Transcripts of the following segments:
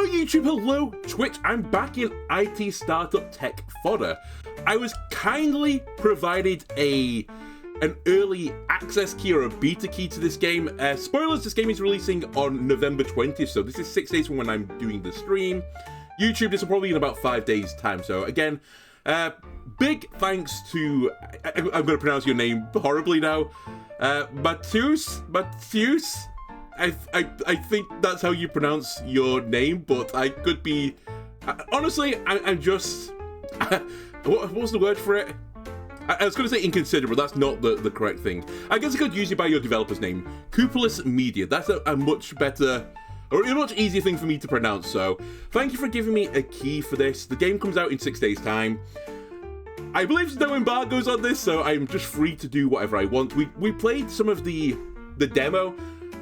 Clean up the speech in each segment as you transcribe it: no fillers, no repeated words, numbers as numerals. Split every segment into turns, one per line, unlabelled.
Hello YouTube, hello Twitch, I'm back in IT startup Tech Fodder. I was kindly provided an early access key or a beta key to this game. Spoilers, this game is releasing on November 20th, so this is 6 days from when I'm doing the stream. YouTube, this will probably be in about 5 days time, so again, big thanks to, I'm going to pronounce your name horribly now, Matheus? I think that's how you pronounce your name, but I could be... honestly, I'm just... what was the word for it? I was going to say inconsiderate, but that's not the correct thing. I guess I could use you by your developer's name. Cupolis Media. That's a much better... or a much easier thing for me to pronounce, so thank you for giving me a key for this. The game comes out in 6 days' time. I believe there's no embargoes on this, so I'm just free to do whatever I want. We played some of the demo,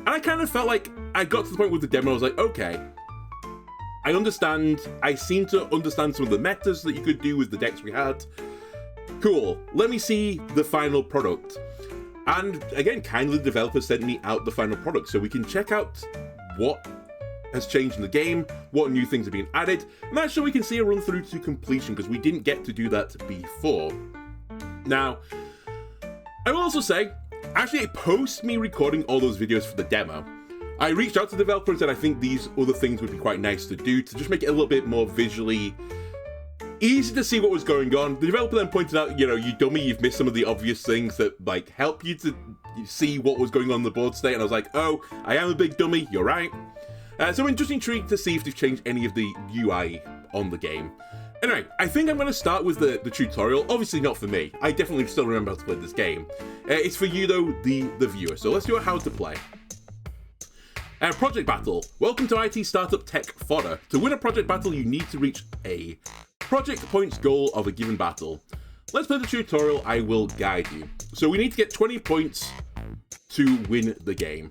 and I kind of felt like I got to the point with the demo, I was like, okay, I understand. I seem to understand some of the metas that you could do with the decks we had. Cool, let me see the final product. And again, kindly the developers sent me out the final product, so we can check out what has changed in the game, what new things have been added, and that's so we can see a run through to completion, because we didn't get to do that before. Now, I will also say, actually, post me recording all those videos for the demo, I reached out to developers and I think these other things would be quite nice to do to just make it a little bit more visually easy to see what was going on. The developer then pointed out, you know, you dummy, you've missed some of the obvious things that like help you to see what was going on the board state, and I was like, oh, I am a big dummy, you're right. So I'm just intrigued to see if they've changed any of the UI on the game. Anyway, I think I'm going to start with the tutorial. Obviously not for me. I definitely still remember how to play this game. It's for you though, the viewer. So let's do how to play. Project Battle. Welcome to IT Startup Tech Fodder. To win a project battle, you need to reach a project points goal of a given battle. Let's play the tutorial, I will guide you. So we need to get 20 points to win the game.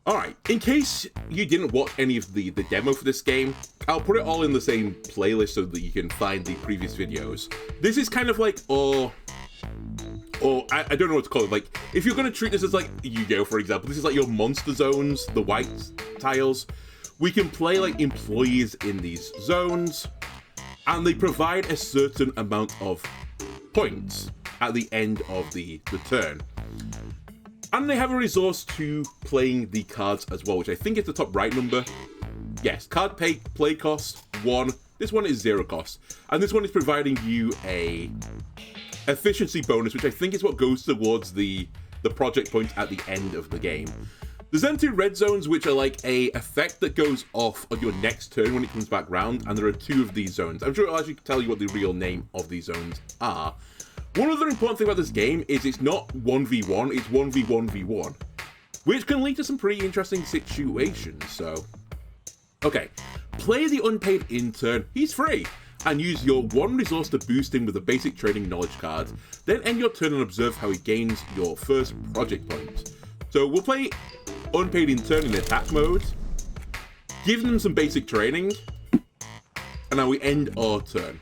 Alright, in case you didn't watch any of the demo for this game, I'll put it all in the same playlist so that you can find the previous videos. This is kind of like, I don't know what to call it, like, if you're going to treat this as like Yu-Gi-Oh, for example, this is like your monster zones, the white tiles. We can play like employees in these zones, and they provide a certain amount of points at the end of the turn. And they have a resource to playing the cards as well, which I think is the top right number. Yes, card play cost 1. This one is 0 cost. And this one is providing you a efficiency bonus, which I think is what goes towards the project points at the end of the game. There's then 2 red zones, which are like a effect that goes off on your next turn when it comes back round, and there are 2 of these zones. I'm sure it'll actually tell you what the real name of these zones are. One other important thing about this game is it's not 1v1, it's 1v1v1, which can lead to some pretty interesting situations, so... Okay, play the unpaid intern, he's free, and use your 1 resource to boost him with a basic trading knowledge card. Then end your turn and observe how he gains your first project point. So we'll play unpaid intern in attack mode, give them some basic training, and now we end our turn.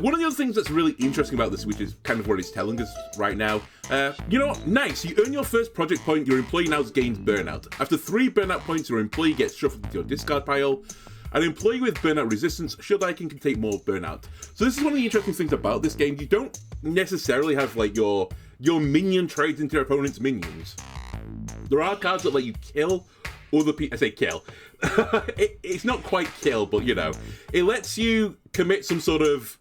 One of the other things that's really interesting about this, which is kind of what it's telling us right now, you know what? Nice, you earn your first project point, your employee now gains burnout. After 3 burnout points, your employee gets shuffled into your discard pile. An employee with burnout resistance should can take more burnout. So this is one of the interesting things about this game. You don't necessarily have like your minion trades into your opponent's minions. There are cards that let you kill other people. I say kill. It's not quite kill, but you know, it lets you commit some sort of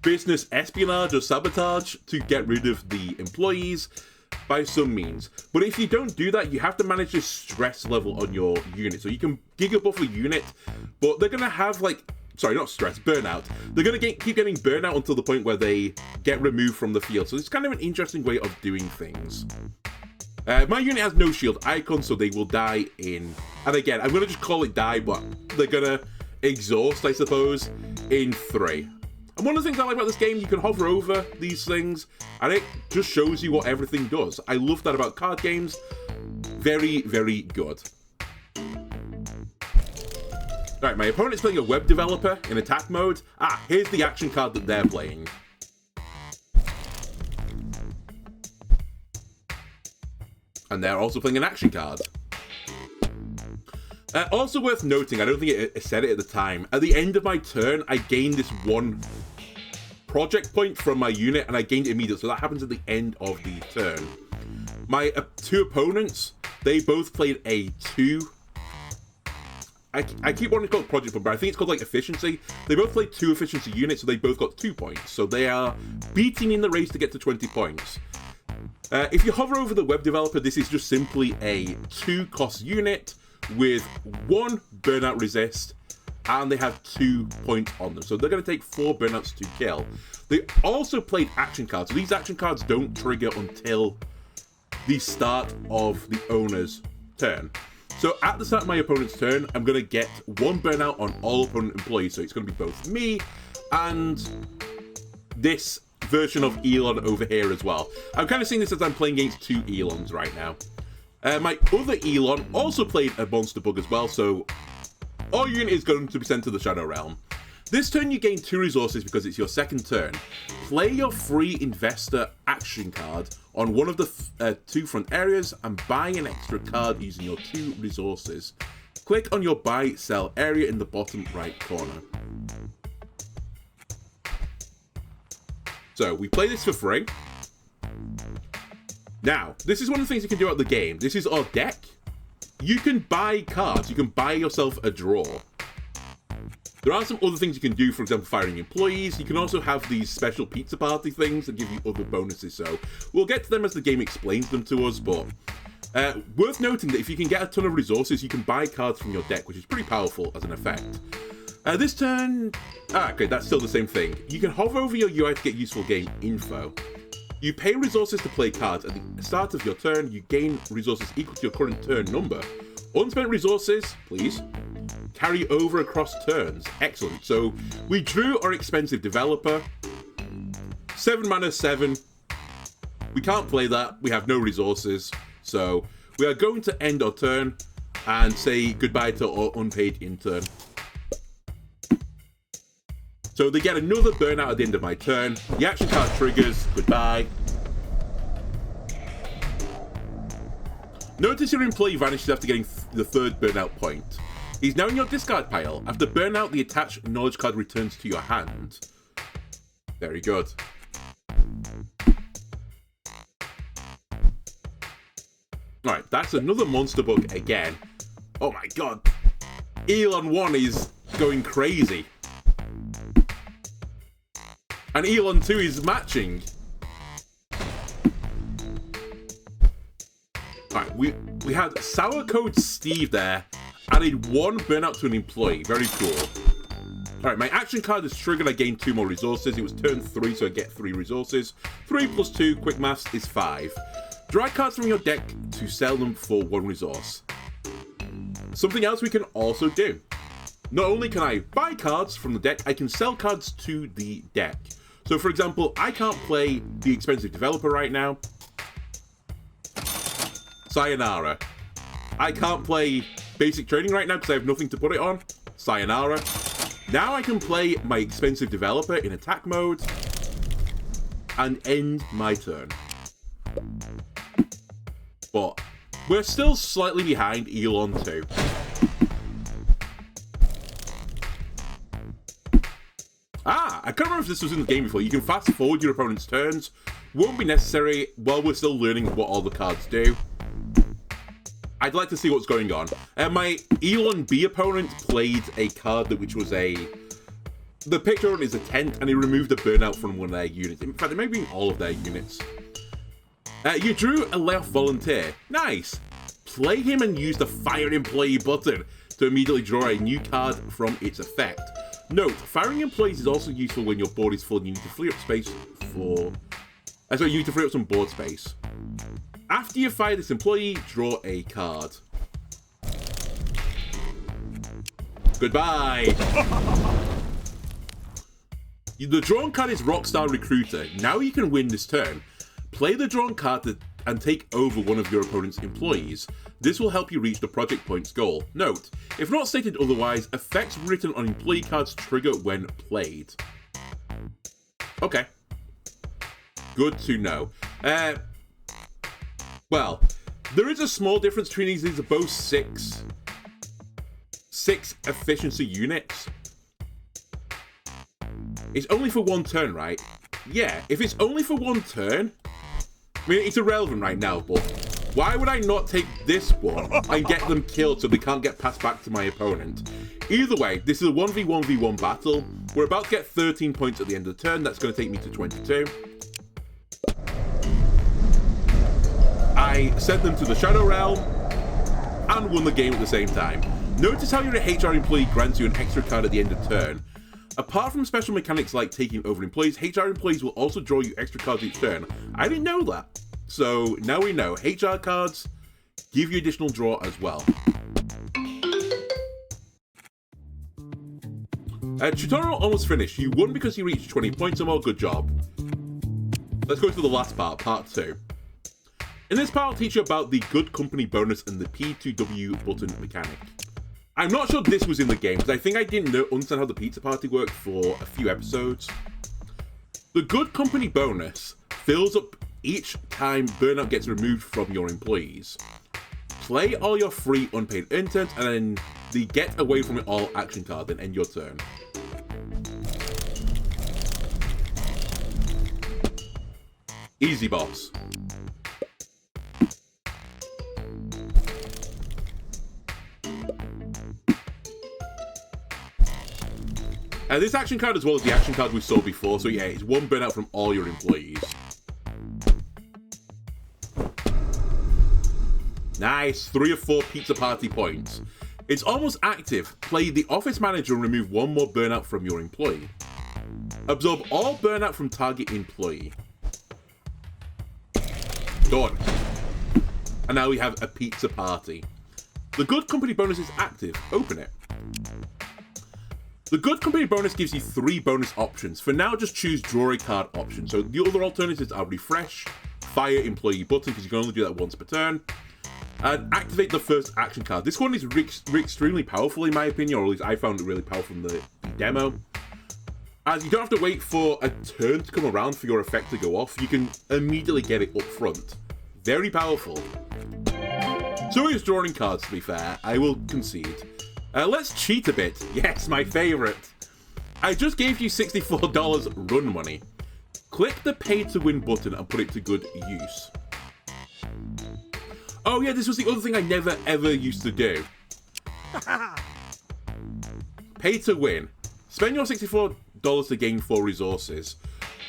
business espionage or sabotage to get rid of the employees by some means. But if you don't do that, you have to manage the stress level on your unit. So you can giga buff a unit, but they're gonna have like, sorry, not stress, burnout. They're gonna keep getting burnout until the point where they get removed from the field. So it's kind of an interesting way of doing things. My unit has no shield icon, so they will die in, and again, I'm gonna just call it die, but they're gonna exhaust, I suppose, in 3. And one of the things I like about this game, you can hover over these things, and it just shows you what everything does. I love that about card games. Very, very good. Alright, my opponent's playing a web developer in attack mode. Here's the action card that they're playing. And they're also playing an action card. Also worth noting, I don't think it said it at the time, at the end of my turn, I gained this 1 project point from my unit, and I gained it immediately, so that happens at the end of the turn. My 2 opponents, they both played a 2. I keep wanting to call it project point, but I think it's called like efficiency. They both played 2 efficiency units, so they both got 2 points. So they are beating in the race to get to 20 points. If you hover over the web developer, this is just simply a 2-cost unit with 1 burnout resist, and they have 2 points on them. So they're going to take 4 burnouts to kill. They also played action cards. So these action cards don't trigger until the start of the owner's turn. So at the start of my opponent's turn, I'm going to get 1 burnout on all opponent employees. So it's going to be both me and this version of Elon over here as well. I'm kind of seeing this as I'm playing against 2 Elons right now. My other Elon also played a monster bug as well, so all unit is going to be sent to the Shadow Realm. This turn you gain 2 resources because it's your second turn. Play your free investor action card on one of the 2 front areas and buy an extra card using your 2 resources. Click on your buy sell area in the bottom right corner. So we play this for free. Now, this is one of the things you can do out the game. This is our deck. You can buy cards. You can buy yourself a draw. There are some other things you can do, for example, firing employees. You can also have these special pizza party things that give you other bonuses. So we'll get to them as the game explains them to us, but worth noting that if you can get a ton of resources, you can buy cards from your deck, which is pretty powerful as an effect. This turn... okay, that's still the same thing. You can hover over your UI to get useful game info. You pay resources to play cards. At the start of your turn, you gain resources equal to your current turn number. Unspent resources, please, carry over across turns. Excellent. So we drew our expensive developer. 7 mana, 7. We can't play that. We have no resources. So we are going to end our turn and say goodbye to our unpaid intern. So they get another burnout at the end of my turn. The action card triggers. Goodbye. Notice your employee vanishes after getting the 3rd burnout point. He's now in your discard pile. After burnout, the attached knowledge card returns to your hand. Very good. Alright, that's another monster bug again. Oh my god. Elon 1 is going crazy. And Elon 2 is matching. Alright, we had Sour Code Steve there. Added 1 burnout to an employee. Very cool. Alright, my action card is triggered. I gain 2 more resources. It was turn 3, so I get 3 resources. 3 plus 2, quick maths, is 5. Draw cards from your deck to sell them for 1 resource. Something else we can also do. Not only can I buy cards from the deck, I can sell cards to the deck. So, for example, I can't play the expensive developer right now. Sayonara. I can't play basic trading right now because I have nothing to put it on. Sayonara. Now I can play my expensive developer in attack mode and end my turn. But we're still slightly behind Elon 2. I can't remember if this was in the game before. You can fast forward your opponent's turns. Won't be necessary while we're still learning what all the cards do. I'd like to see what's going on. My Elon B opponent played a card which was a... The picture on it is a tent, and he removed a burnout from one of their units. In fact, it may be all of their units. You drew a layoff volunteer. Nice. Play him and use the fire employee button to immediately draw a new card from its effect. Note, firing employees is also useful when your board is full and you need to free up space for... you need to free up some board space. After you fire this employee, draw a card. Goodbye! The drawn card is Rockstar Recruiter. Now you can win this turn. Play the drawn card and take over one of your opponent's employees. This will help you reach the project points goal. Note, if not stated otherwise, effects written on employee cards trigger when played. Okay. Good to know. Well, There is a small difference between these. These are both six efficiency units. It's only for one turn, right? Yeah, if it's only for one turn, I mean, it's irrelevant right now, but why would I not take this one and get them killed so they can't get passed back to my opponent? Either way, this is a 1v1v1 battle. We're about to get 13 points at the end of the turn. That's going to take me to 22. I sent them to the Shadow Realm and won the game at the same time. Notice how your HR employee grants you an extra card at the end of turn. Apart from special mechanics like taking over employees, HR employees will also draw you extra cards each turn. I didn't know that. So now we know. HR cards give you additional draw as well. Tutorial almost finished. You won because you reached 20 points or more. Good job. Let's go to the last part, part 2. In this part, I'll teach you about the good company bonus and the P2W button mechanic. I'm not sure this was in the game, because I think I didn't understand how the pizza party worked for a few episodes. The good company bonus fills up each time burnout gets removed from your employees. Play all your free unpaid interns, and then the get away from it all action card, then end your turn. Easy, boss. This action card as well as the action card we saw before, so yeah, it's one burnout from all your employees. Nice, 3 or 4 pizza party points. It's almost active. Play the office manager and remove one more burnout from your employee. Absorb all burnout from target employee. Done. And now we have a pizza party. The good company bonus is active. Open it. The good company bonus gives you 3 bonus options. For now, just choose draw a card option. So the other alternatives are refresh, fire employee button, because you can only do that once per turn, and activate the first action card. This one is extremely powerful in my opinion, or at least I found it really powerful in the demo. As you don't have to wait for a turn to come around for your effect to go off, you can immediately get it up front. Very powerful. So is drawing cards, to be fair, I will concede. Let's cheat a bit. Yes, my favorite. I just gave you $64 run money. Click the pay to win button and put it to good use. Oh yeah, this was the other thing I never ever used to do. Pay to win. Spend your $64 to gain 4 resources.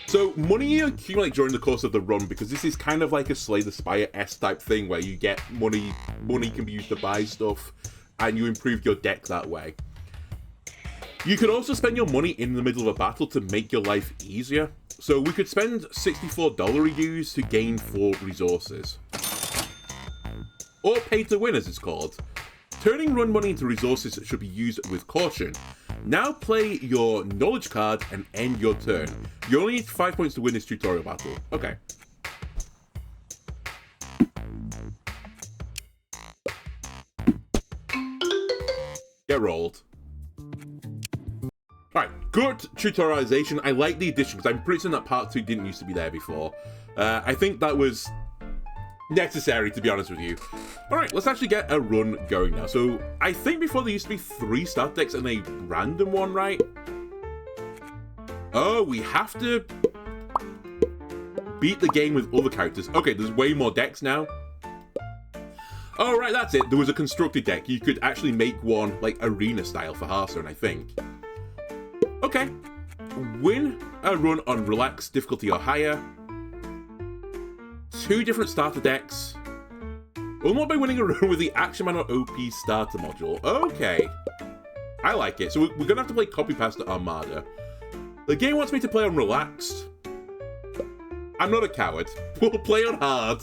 So money you accumulate during the course of the run, because this is kind of like a Slay the Spire-esque type thing where you get money can be used to buy stuff, and you improve your deck that way. You could also spend your money in the middle of a battle to make your life easier. So we could spend $64 reviews to gain 4 resources. Or pay to win, as it's called. Turning run money into resources should be used with caution. Now play your knowledge card and end your turn. You only need 5 points to win this tutorial battle. Okay. Get rolled. Alright, good tutorialization. I like the addition, because I'm pretty certain that part 2 didn't used to be there before. I think that was necessary, to be honest with you. Alright, let's actually get a run going now. So, I think before there used to be 3 start decks and a random one, right? Oh, we have to beat the game with other characters. Okay, there's way more decks now. Oh, right, that's it. There was a constructed deck. You could actually make one, like, arena style for Hearthstone, I think. Okay. Win a run on relaxed difficulty or higher. 2 different starter decks. Unlock by winning a run with the Action Man or OP starter module. Okay. I like it. So we're going to have to play copy past Armada. The game wants me to play on relaxed. I'm not a coward. We'll play on hard.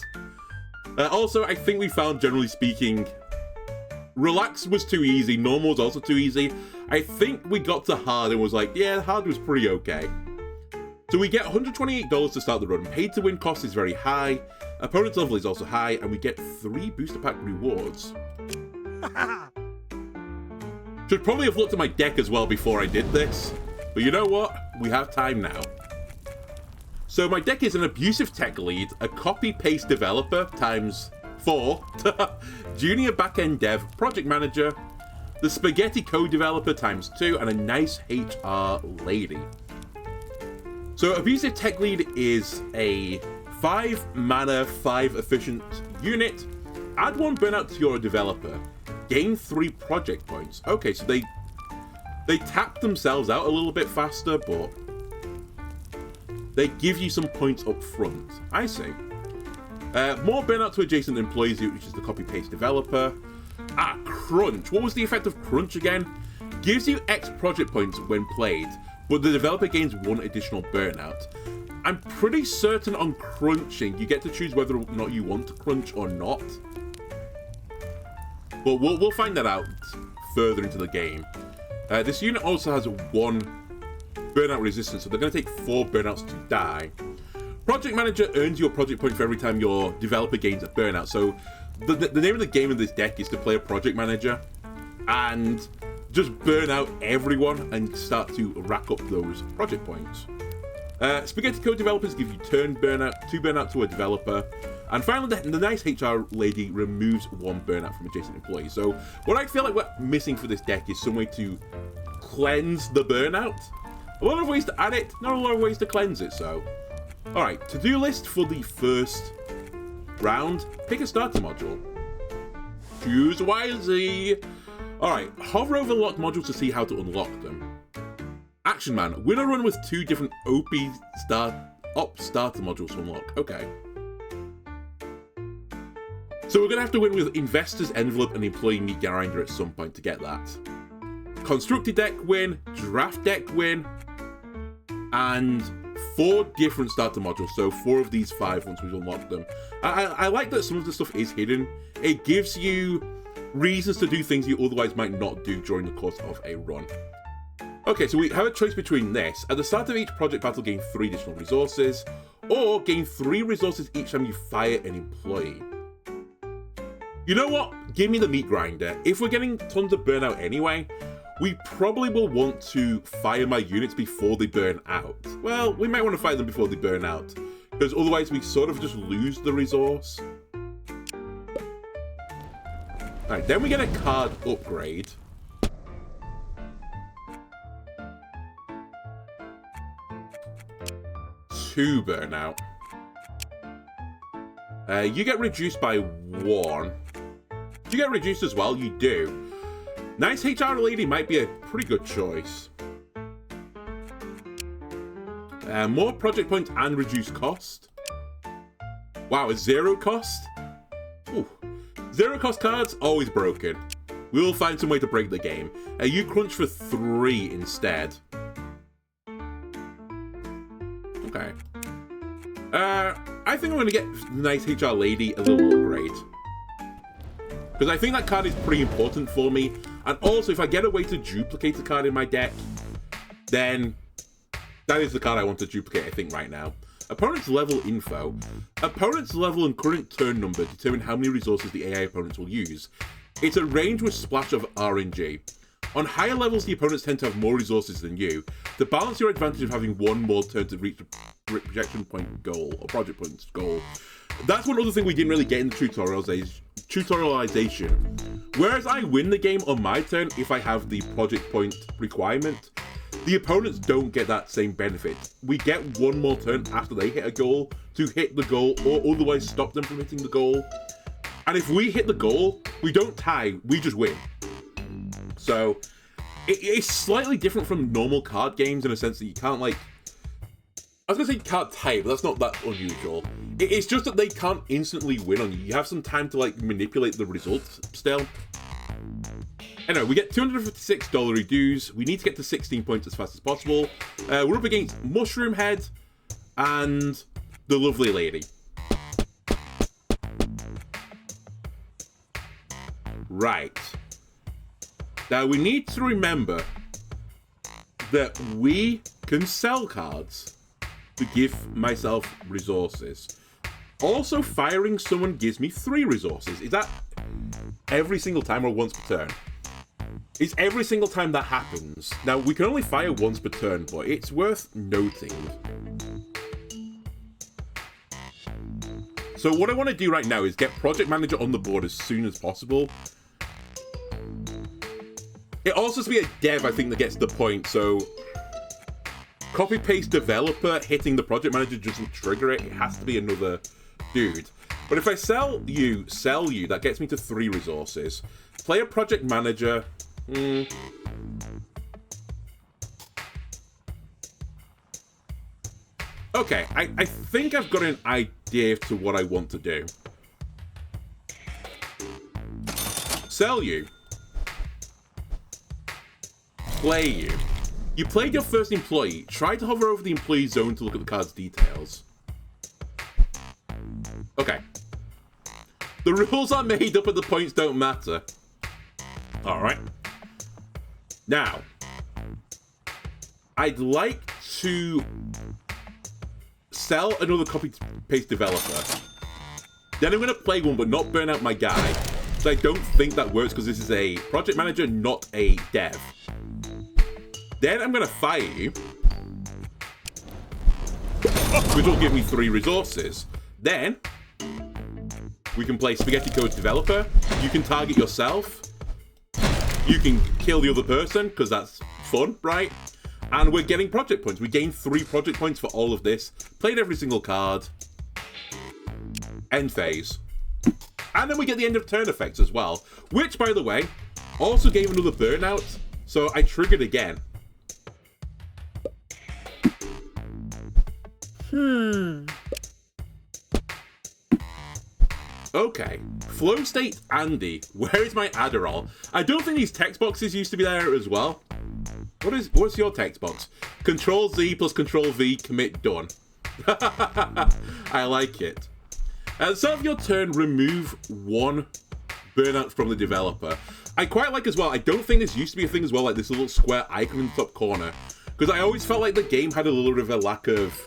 Also, I think we found, generally speaking, relaxed was too easy, normal was also too easy. I think we got to hard and was like, yeah, hard was pretty okay. So we get $128 to start the run. Paid to win cost is very high. Opponent's level is also high, and we get 3 booster pack rewards. Should probably have looked at my deck as well before I did this. But you know what? We have time now. So my deck is an abusive tech lead, a copy-paste developer times 4, junior backend dev, project manager, the spaghetti code developer times 2, and a nice HR lady. So abusive tech lead is a 5 mana, 5 efficient unit. Add 1 burnout to your developer. Gain 3 project points. Okay, so they tap themselves out a little bit faster, but they give you some points up front. I see. More burnout to adjacent employees, which is the copy-paste developer. Crunch. What was the effect of Crunch again? Gives you X project points when played, but the developer gains 1 additional burnout. I'm pretty certain on crunching, you get to choose whether or not you want to crunch or not. But we'll find that out further into the game. This unit also has 1 burnout resistance, so they're going to take 4 burnouts to die. Project Manager earns your project point for every time your developer gains a burnout. So the name of the game in this deck is to play a Project Manager and just burn out everyone and start to rack up those project points. Spaghetti code developers give you 2 burnout to a developer. And finally, the nice HR lady removes 1 burnout from adjacent employees. So what I feel like we're missing for this deck is some way to cleanse the burnout. A lot of ways to add it, not a lot of ways to cleanse it, so. Alright, to-do list for the first round. Pick a starter module. Choose wisely. Alright, hover over locked modules to see how to unlock them. Action Man, win a run with 2 different OP starter modules to unlock. Okay. So we're going to have to win with Investor's Envelope and Employee Meat Grinder at some point to get that. Constructed deck win, draft deck win, and 4 different starter modules. So 4 of these 5 once we've unlocked them. I like that some of the stuff is hidden. It gives you reasons to do things you otherwise might not do during the course of a run. Okay, so we have a choice between this. At the start of each project battle, gain 3 additional resources, or gain 3 resources each time you fire an employee. You know what? Give me the meat grinder. If we're getting tons of burnout anyway, we probably will want to fire my units before they burn out. Well, we might want to fire them before they burn out, because otherwise we sort of just lose the resource. Alright, then we get a card upgrade. Two burnout. You get reduced by 1. Do you get reduced as well? You do. Nice HR lady might be a pretty good choice. More project points and reduced cost. Wow, a 0 cost? Ooh. 0 cost cards, always broken. We'll find some way to break the game. You crunch for 3 instead. Okay. I think I'm going to get nice HR lady a little upgrade. Because I think that card is pretty important for me. And also, if I get a way to duplicate a card in my deck, then that is the card I want to duplicate, I think, right now. Opponent's level info. Opponent's level and current turn number determine how many resources the AI opponents will use. It's a range with splash of RNG. On higher levels, the opponents tend to have more resources than you. To balance your advantage of having 1 more turn to reach the projection point goal, or project points goal. That's one other thing we didn't really get in the tutorialization. Whereas I win the game on my turn if I have the project point requirement, the opponents don't get that same benefit. We get 1 more turn after they hit a goal to hit the goal, or otherwise stop them from hitting the goal. And if we hit the goal, we don't tie, we just win. So, it's slightly different from normal card games in a sense that you can't, like... I was going to say you can't tie, but that's not that unusual. It's just that they can't instantly win on you. You have some time to, like, manipulate the results still. Anyway, we get $256 dues. We need to get to 16 points as fast as possible. We're up against Mushroom Head and the lovely lady. Right. Now, we need to remember that we can sell cards to give myself resources. Also, firing someone gives me 3 resources. Is that every single time or once per turn? It's every single time that happens. Now, we can only fire once per turn, but it's worth noting. So what I want to do right now is get project manager on the board as soon as possible. It also has to be a dev, I think, that gets the point, so copy-paste developer hitting the project manager doesn't trigger it. It has to be another dude. But if I sell you, that gets me to 3 resources. Player project manager. Okay, I think I've got an idea to what I want to do. Sell you. Play you. You played your first employee. Try to hover over the employee zone to look at the card's details. Okay. The rules are made up and the points don't matter. Alright. Now, I'd like to sell another copy-paste developer. Then I'm going to play one but not burn out my guy. So I don't think that works because this is a project manager, not a dev. Then I'm going to fire you, which will give me 3 resources. Then we can play Spaghetti Code Developer. You can target yourself. You can kill the other person, because that's fun, right? And we're getting project points. We gain 3 project points for all of this. Played every single card. End phase. And then we get the end of turn effects as well, which, by the way, also gave another burnout. So I triggered again. Okay, Flow State Andy, where is my Adderall? I don't think these text boxes used to be there as well. What's your text box? Control Z plus Control V, commit done. I like it. At the start of your turn, remove 1 burnout from the developer. I quite like as well, I don't think this used to be a thing as well, like this little square icon in the top corner. Because I always felt like the game had a little bit of a lack of...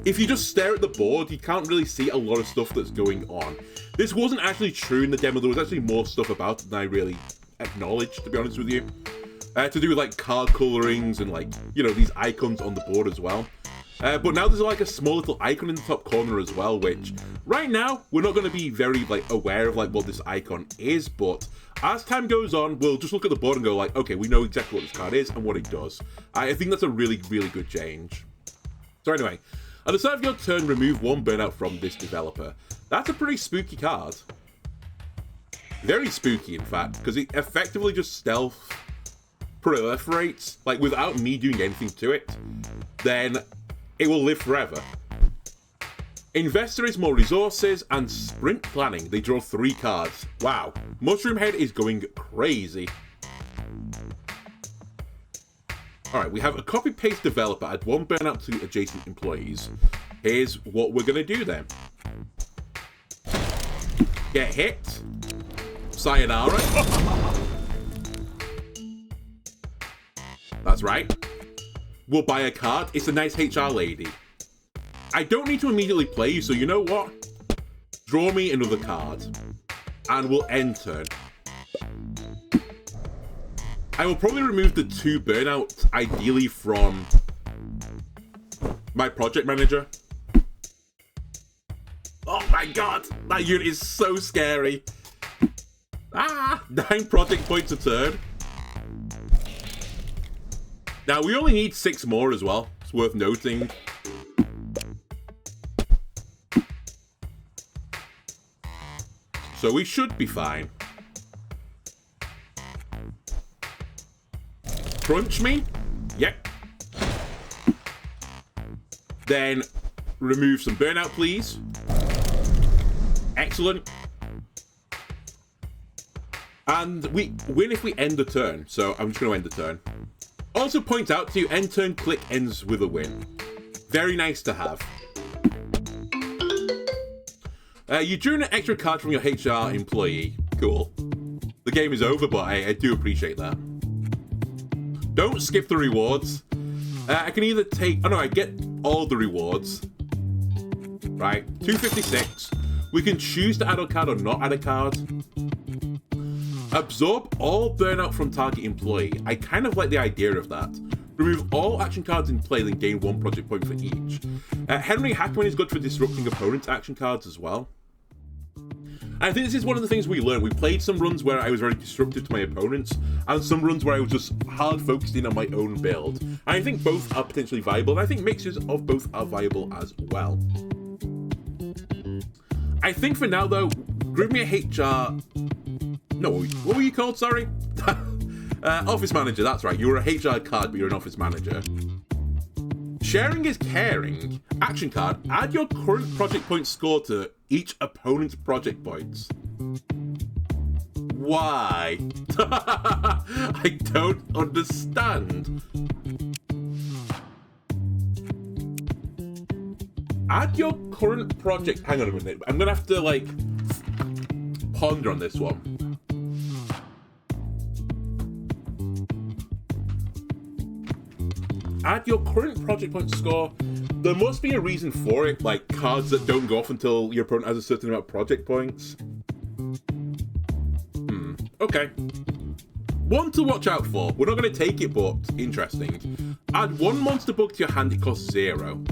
If you just stare at the board, you can't really see a lot of stuff that's going on. This wasn't actually true in the demo. There was actually more stuff about it than I really acknowledged, to be honest with you. To do with, like, card colorings and, like, you know, these icons on the board as well. But now there's, like, a small little icon in the top corner as well, which, right now, we're not going to be very, like, aware of, like, what this icon is. But as time goes on, we'll just look at the board and go, like, okay, we know exactly what this card is and what it does. I think that's a really, really good change. So anyway... At the start of your turn, remove 1 burnout from this developer. That's a pretty spooky card. Very spooky, in fact, because it effectively just stealth proliferates, like without me doing anything to it. Then it will live forever. Investor is more resources, and sprint planning. They draw 3 cards. Wow. Mushroom Head is going crazy. Alright, we have a copy-paste developer. Add 1 burnout to adjacent employees. Here's what we're going to do then. Get hit. Sayonara. That's right. We'll buy a card. It's a nice HR lady. I don't need to immediately play you, so you know what? Draw me another card. And we'll end turn. I will probably remove the 2 burnout, ideally from my project manager. Oh my god, that unit is so scary. 9 project points a turn. Now, we only need 6 more as well. It's worth noting. So we should be fine. Crunch me? Yep. Then remove some burnout, please. Excellent. And we win if we end the turn. So I'm just going to end the turn. Also point out to you, end turn click ends with a win. Very nice to have. You drew an extra card from your HR employee. Cool. The game is over, but I do appreciate that. Don't skip the rewards. I can either take... Oh no, I get all the rewards. Right, 256. We can choose to add a card or not add a card. Absorb all burnout from target employee. I kind of like the idea of that. Remove all action cards in play, then gain 1 project point for each. Henry Hackman is good for disrupting opponents' action cards as well. I think this is one of the things we learned. We played some runs where I was very destructive to my opponents, and some runs where I was just hard focusing on my own build. And I think both are potentially viable, and I think mixtures of both are viable as well. I think for now, though, give me a HR... No, what were you called, sorry? Office manager, that's right. You were a HR card, but you're an office manager. Sharing is caring. Action card. Add your current project point score to each opponent's project points. Why? I don't understand. Add your current project... Hang on a minute. I'm going to have to, like, ponder on this one. Add your current project point score. There must be a reason for it, like cards that don't go off until your opponent has a certain amount of project points. Okay. One to watch out for. We're not going to take it, but interesting. Add one monster bug to your hand, it costs 0.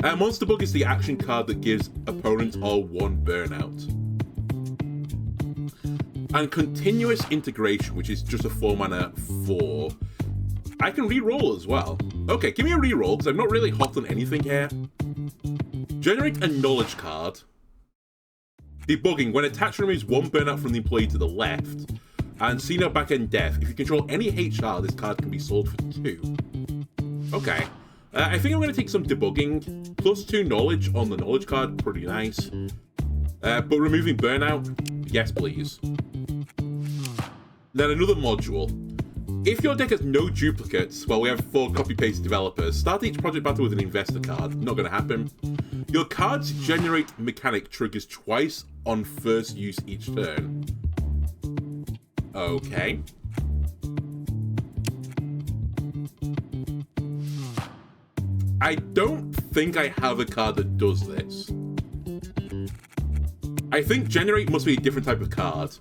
Monster bug is the action card that gives opponents all 1 burnout. And continuous integration, which is just a 4 mana 4. I can re-roll as well. Okay, give me a re-roll, because I'm not really hot on anything here. Generate a knowledge card. Debugging. When attached, removes 1 burnout from the employee to the left. And see no back-end death. If you control any HR, this card can be sold for 2. Okay. I think I'm going to take some debugging. +2 knowledge on the knowledge card. Pretty nice. But removing burnout? Yes, please. Then another module. If your deck has no duplicates, well, we have 4 copy-paste developers. Start each project battle with an investor card. Not going to happen. Your cards generate mechanic triggers twice on first use each turn. Okay. I don't think I have a card that does this. I think generate must be a different type of card.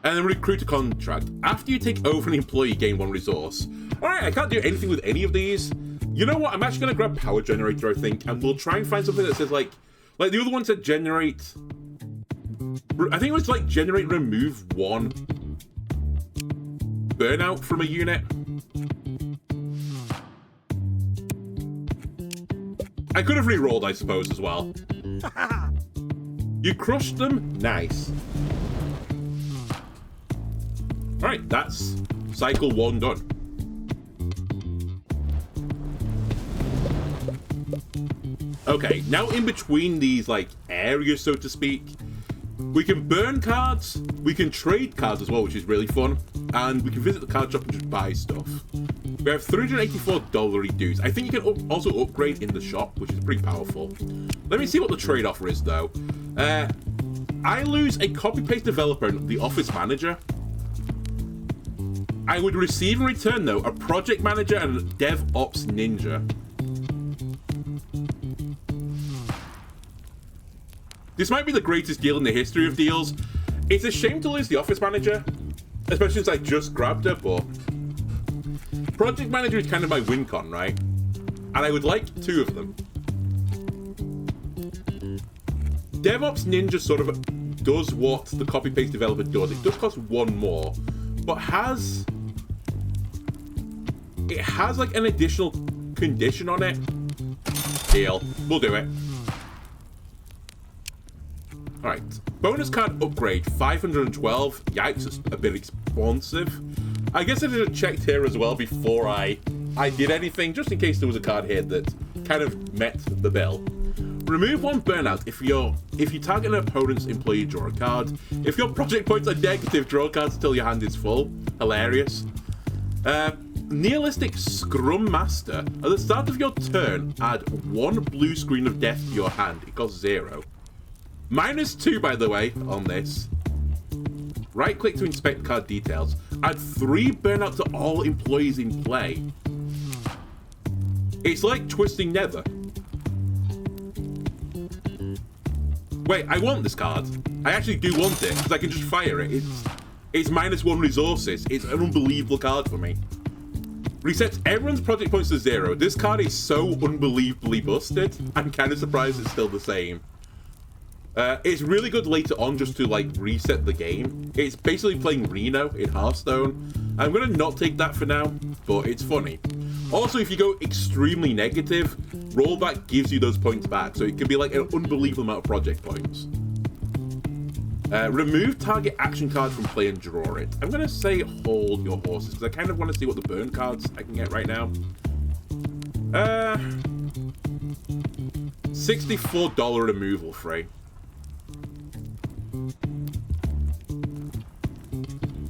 And then recruit a contract. After you take over an employee, you gain 1 resource. Alright, I can't do anything with any of these. You know what? I'm actually going to grab Power Generator, I think, and we'll try and find something that says, like the other one said generate... I think it was, like, generate remove 1 burnout from a unit. I could have re-rolled, I suppose, as well. You crushed them? Nice. Alright, that's cycle 1 done. Okay, now in between these, like, areas, so to speak, we can burn cards, we can trade cards as well, which is really fun, and we can visit the card shop and just buy stuff. We have $384 dues. I think you can also upgrade in the shop, which is pretty powerful. Let me see what the trade offer is, though. I lose a copy-paste developer and the office manager. I would receive in return, though, a project manager and a DevOps ninja. This might be the greatest deal in the history of deals. It's a shame to lose the office manager, especially since I just grabbed her, but... Project manager is kind of my win con, right? And I would like 2 of them. DevOps ninja sort of does what the copy-paste developer does. It does cost 1 more, but has... It has, like, an additional condition on it. Deal. We'll do it. Alright. Bonus card upgrade, 512. Yikes, it's a bit expensive. I guess I should have checked here as well before I did anything, just in case there was a card here that kind of met the bill. Remove 1 burnout. If you target an opponent's employee, draw a card. If your project points are negative, draw cards until your hand is full. Hilarious. Nihilistic Scrum Master. At the start of your turn, add 1 blue screen of death to your hand. It costs 0. -2, by the way, on this. Right-click to inspect card details. Add 3 burnout to all employees in play. It's like Twisting Nether. Wait, I want this card. I actually do want it, because I can just fire it. It's -1 resources. It's an unbelievable card for me. Resets everyone's project points to 0. This card is so unbelievably busted. I'm kind of surprised it's still the same. It's really good later on just to, like, reset the game. It's basically playing Reno in Hearthstone. I'm going to not take that for now, but it's funny. Also, if you go extremely negative, rollback gives you those points back, so it can be like an unbelievable amount of project points. Remove target action card from play and draw it. I'm going to say hold your horses, because I kind of want to see what the burn cards I can get right now. $64 removal free.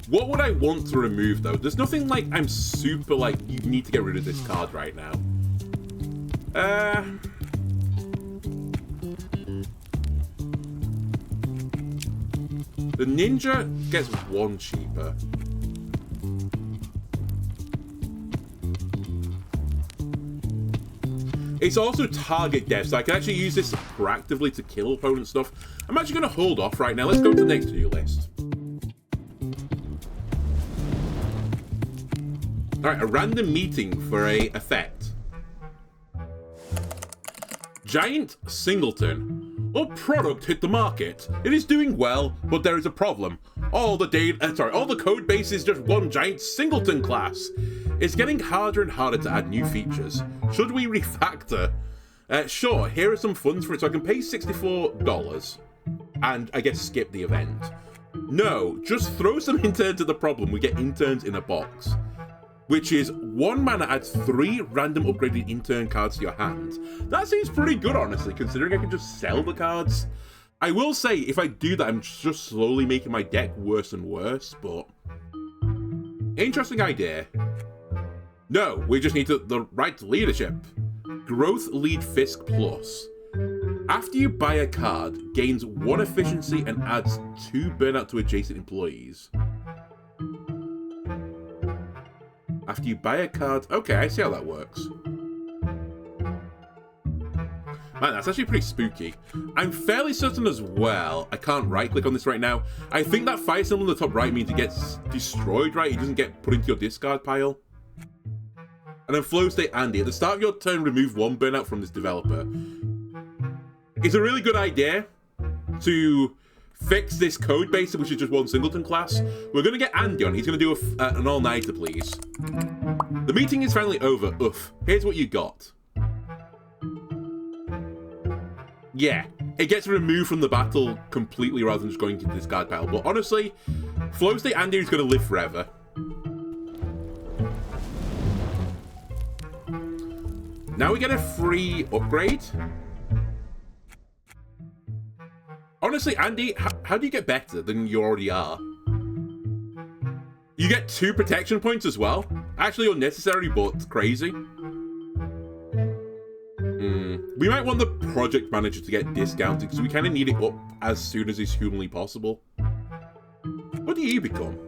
What would I want to remove, though? There's nothing like I'm super, like, you need to get rid of this card right now. The ninja gets one cheaper. It's also target death, so I can actually use this proactively to kill opponent stuff. I'm actually going to hold off right now. Let's go to the next to-do list. Alright, a random meeting for a effect. Giant Singleton. Our product hit the market. It is doing well, but there is a problem. All the code base is just one giant Singleton class. It's getting harder and harder to add new features. Should we refactor? Sure, here are some funds for it, so I can pay $64 and I guess skip the event. No, just throw some interns at the problem. We get interns in a box. Which is 1 mana adds 3 random upgraded intern cards to your hand. That seems pretty good, honestly, considering I can just sell the cards. I will say, if I do that, I'm just slowly making my deck worse and worse, but... Interesting idea. No, we just need the right leadership. Growth Lead Fisk Plus. After you buy a card, gains 1 efficiency and adds 2 burnout to adjacent employees. After you buy a card... Okay, I see how that works. Man, that's actually pretty spooky. I'm fairly certain as well, I can't right-click on this right now. I think that fire symbol in the top right means it gets destroyed, right? It doesn't get put into your discard pile. And then Flow State Andy. At the start of your turn, remove 1 burnout from this developer. It's a really good idea to fix this code base, which is just 1 Singleton class. We're going to get Andy on. He's going to do an all-nighter, please. The meeting is finally over. Oof. Here's what you got. Yeah, it gets removed from the battle completely rather than just going into the discard pile. But honestly, Flow State Andy is going to live forever. Now we get a free upgrade. Honestly, Andy, how do you get better than you already are? You get 2 protection points as well. Actually unnecessary, but crazy. We might want the project manager to get discounted, because we kind of need it up as soon as is humanly possible. What do you become?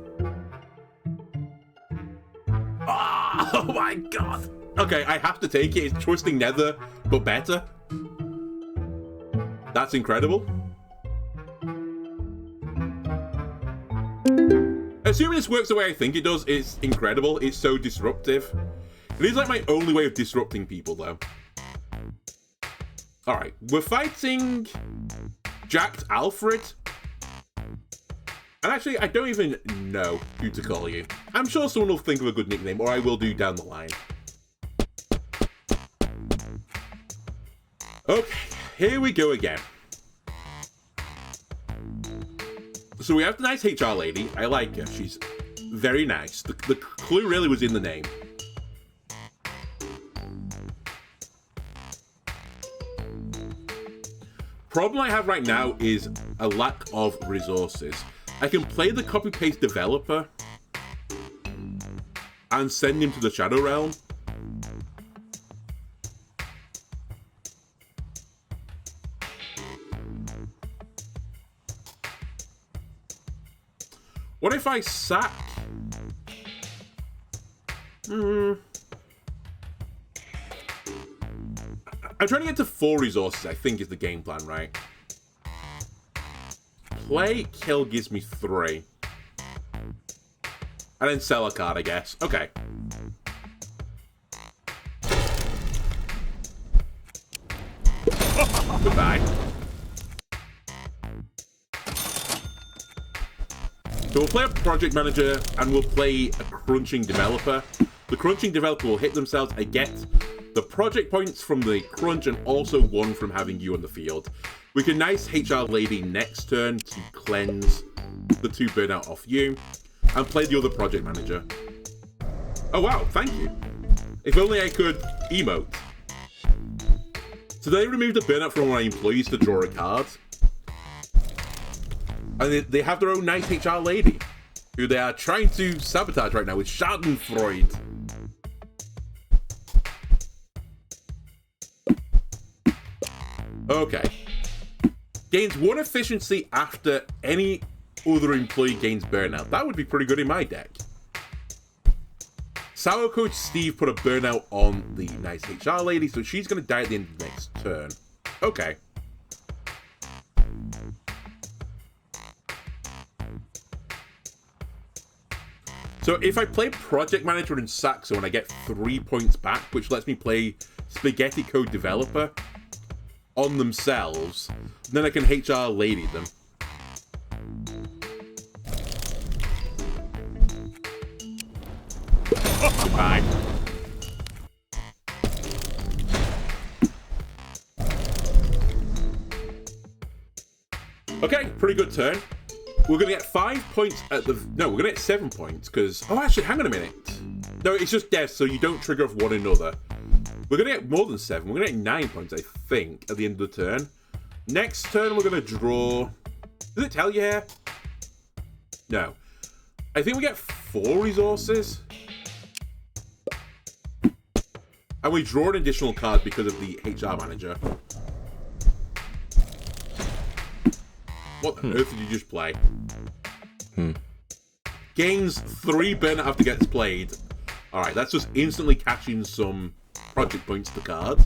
Oh my god! Okay, I have to take it. It's Twisting Nether, but better. That's incredible. Assuming this works the way I think it does, it's incredible. It's so disruptive. It is like my only way of disrupting people, though. Alright, we're fighting Jacked Alfred. And actually, I don't even know who to call you. I'm sure someone will think of a good nickname, or I will do down the line. Okay, here we go again. So we have the nice HR lady. I like her. She's very nice. The clue really was in the name. Problem I have right now is a lack of resources. I can play the copy-paste developer and send him to the Shadow Realm. What if I sack? I'm trying to get to 4 resources, I think is the game plan, right? Play, kill gives me 3. And then sell a card, I guess. Okay. Goodbye. So we'll play a project manager and we'll play a crunching developer. The crunching developer will hit themselves. I get the project points from the crunch and also 1 from having you on the field. We can nice HR lady next turn to cleanse the 2 burnout off you and play the other project manager. Oh wow, thank you. If only I could emote. So they removed the burnout from my employees to draw a card. And they have their own nice HR lady, who they are trying to sabotage right now with Schadenfreude. Okay. Gains 1 efficiency after any other employee gains burnout. That would be pretty good in my deck. Sour Coach Steve put a burnout on the nice HR lady, so she's going to die at the end of the next turn. Okay. So if I play Project Manager and Saxo and I get 3 points back, which lets me play Spaghetti Code Developer on themselves, then I can HR lady them. Goodbye. Okay, pretty good turn. We're going to get 5 points at the... No, we're going to get 7 points, because... Oh, actually, hang on a minute. No, it's just death, so you don't trigger off one another. We're going to get more than 7. We're going to get 9 points, I think, at the end of the turn. Next turn, we're going to draw... Does it tell you here? No. I think we get 4 resources. And we draw an additional card because of the HR manager. What on earth did you just play? Gains 3 burnout after gets played. Alright, that's just instantly catching some project points to the card.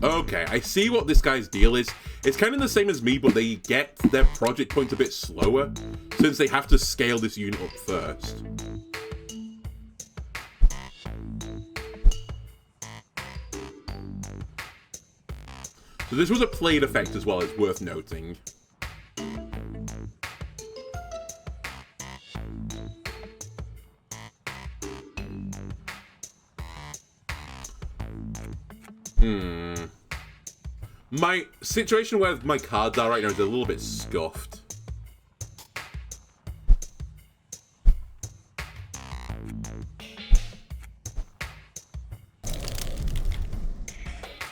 Okay, I see what this guy's deal is. It's kind of the same as me, but they get their project points a bit slower, since they have to scale this unit up first. So this was a played effect as well, it's worth noting. My situation where my cards are right now is a little bit scuffed.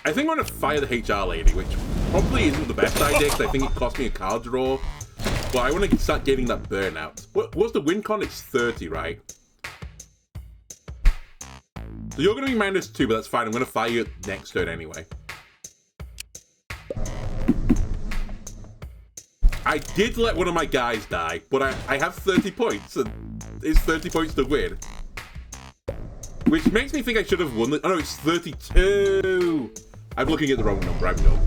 I think I'm going to fire the HR lady, which probably isn't the best idea because I think it cost me a card draw. But I want to start getting that burnout. What's the win con? It's 30, right? So you're going to be -2, but that's fine. I'm going to fire you next turn anyway. I did let one of my guys die, but I have 30 points, and it's 30 points to win. Which makes me think I should have won the... Oh no, it's 32! I'm looking at the wrong number, I'm dumb.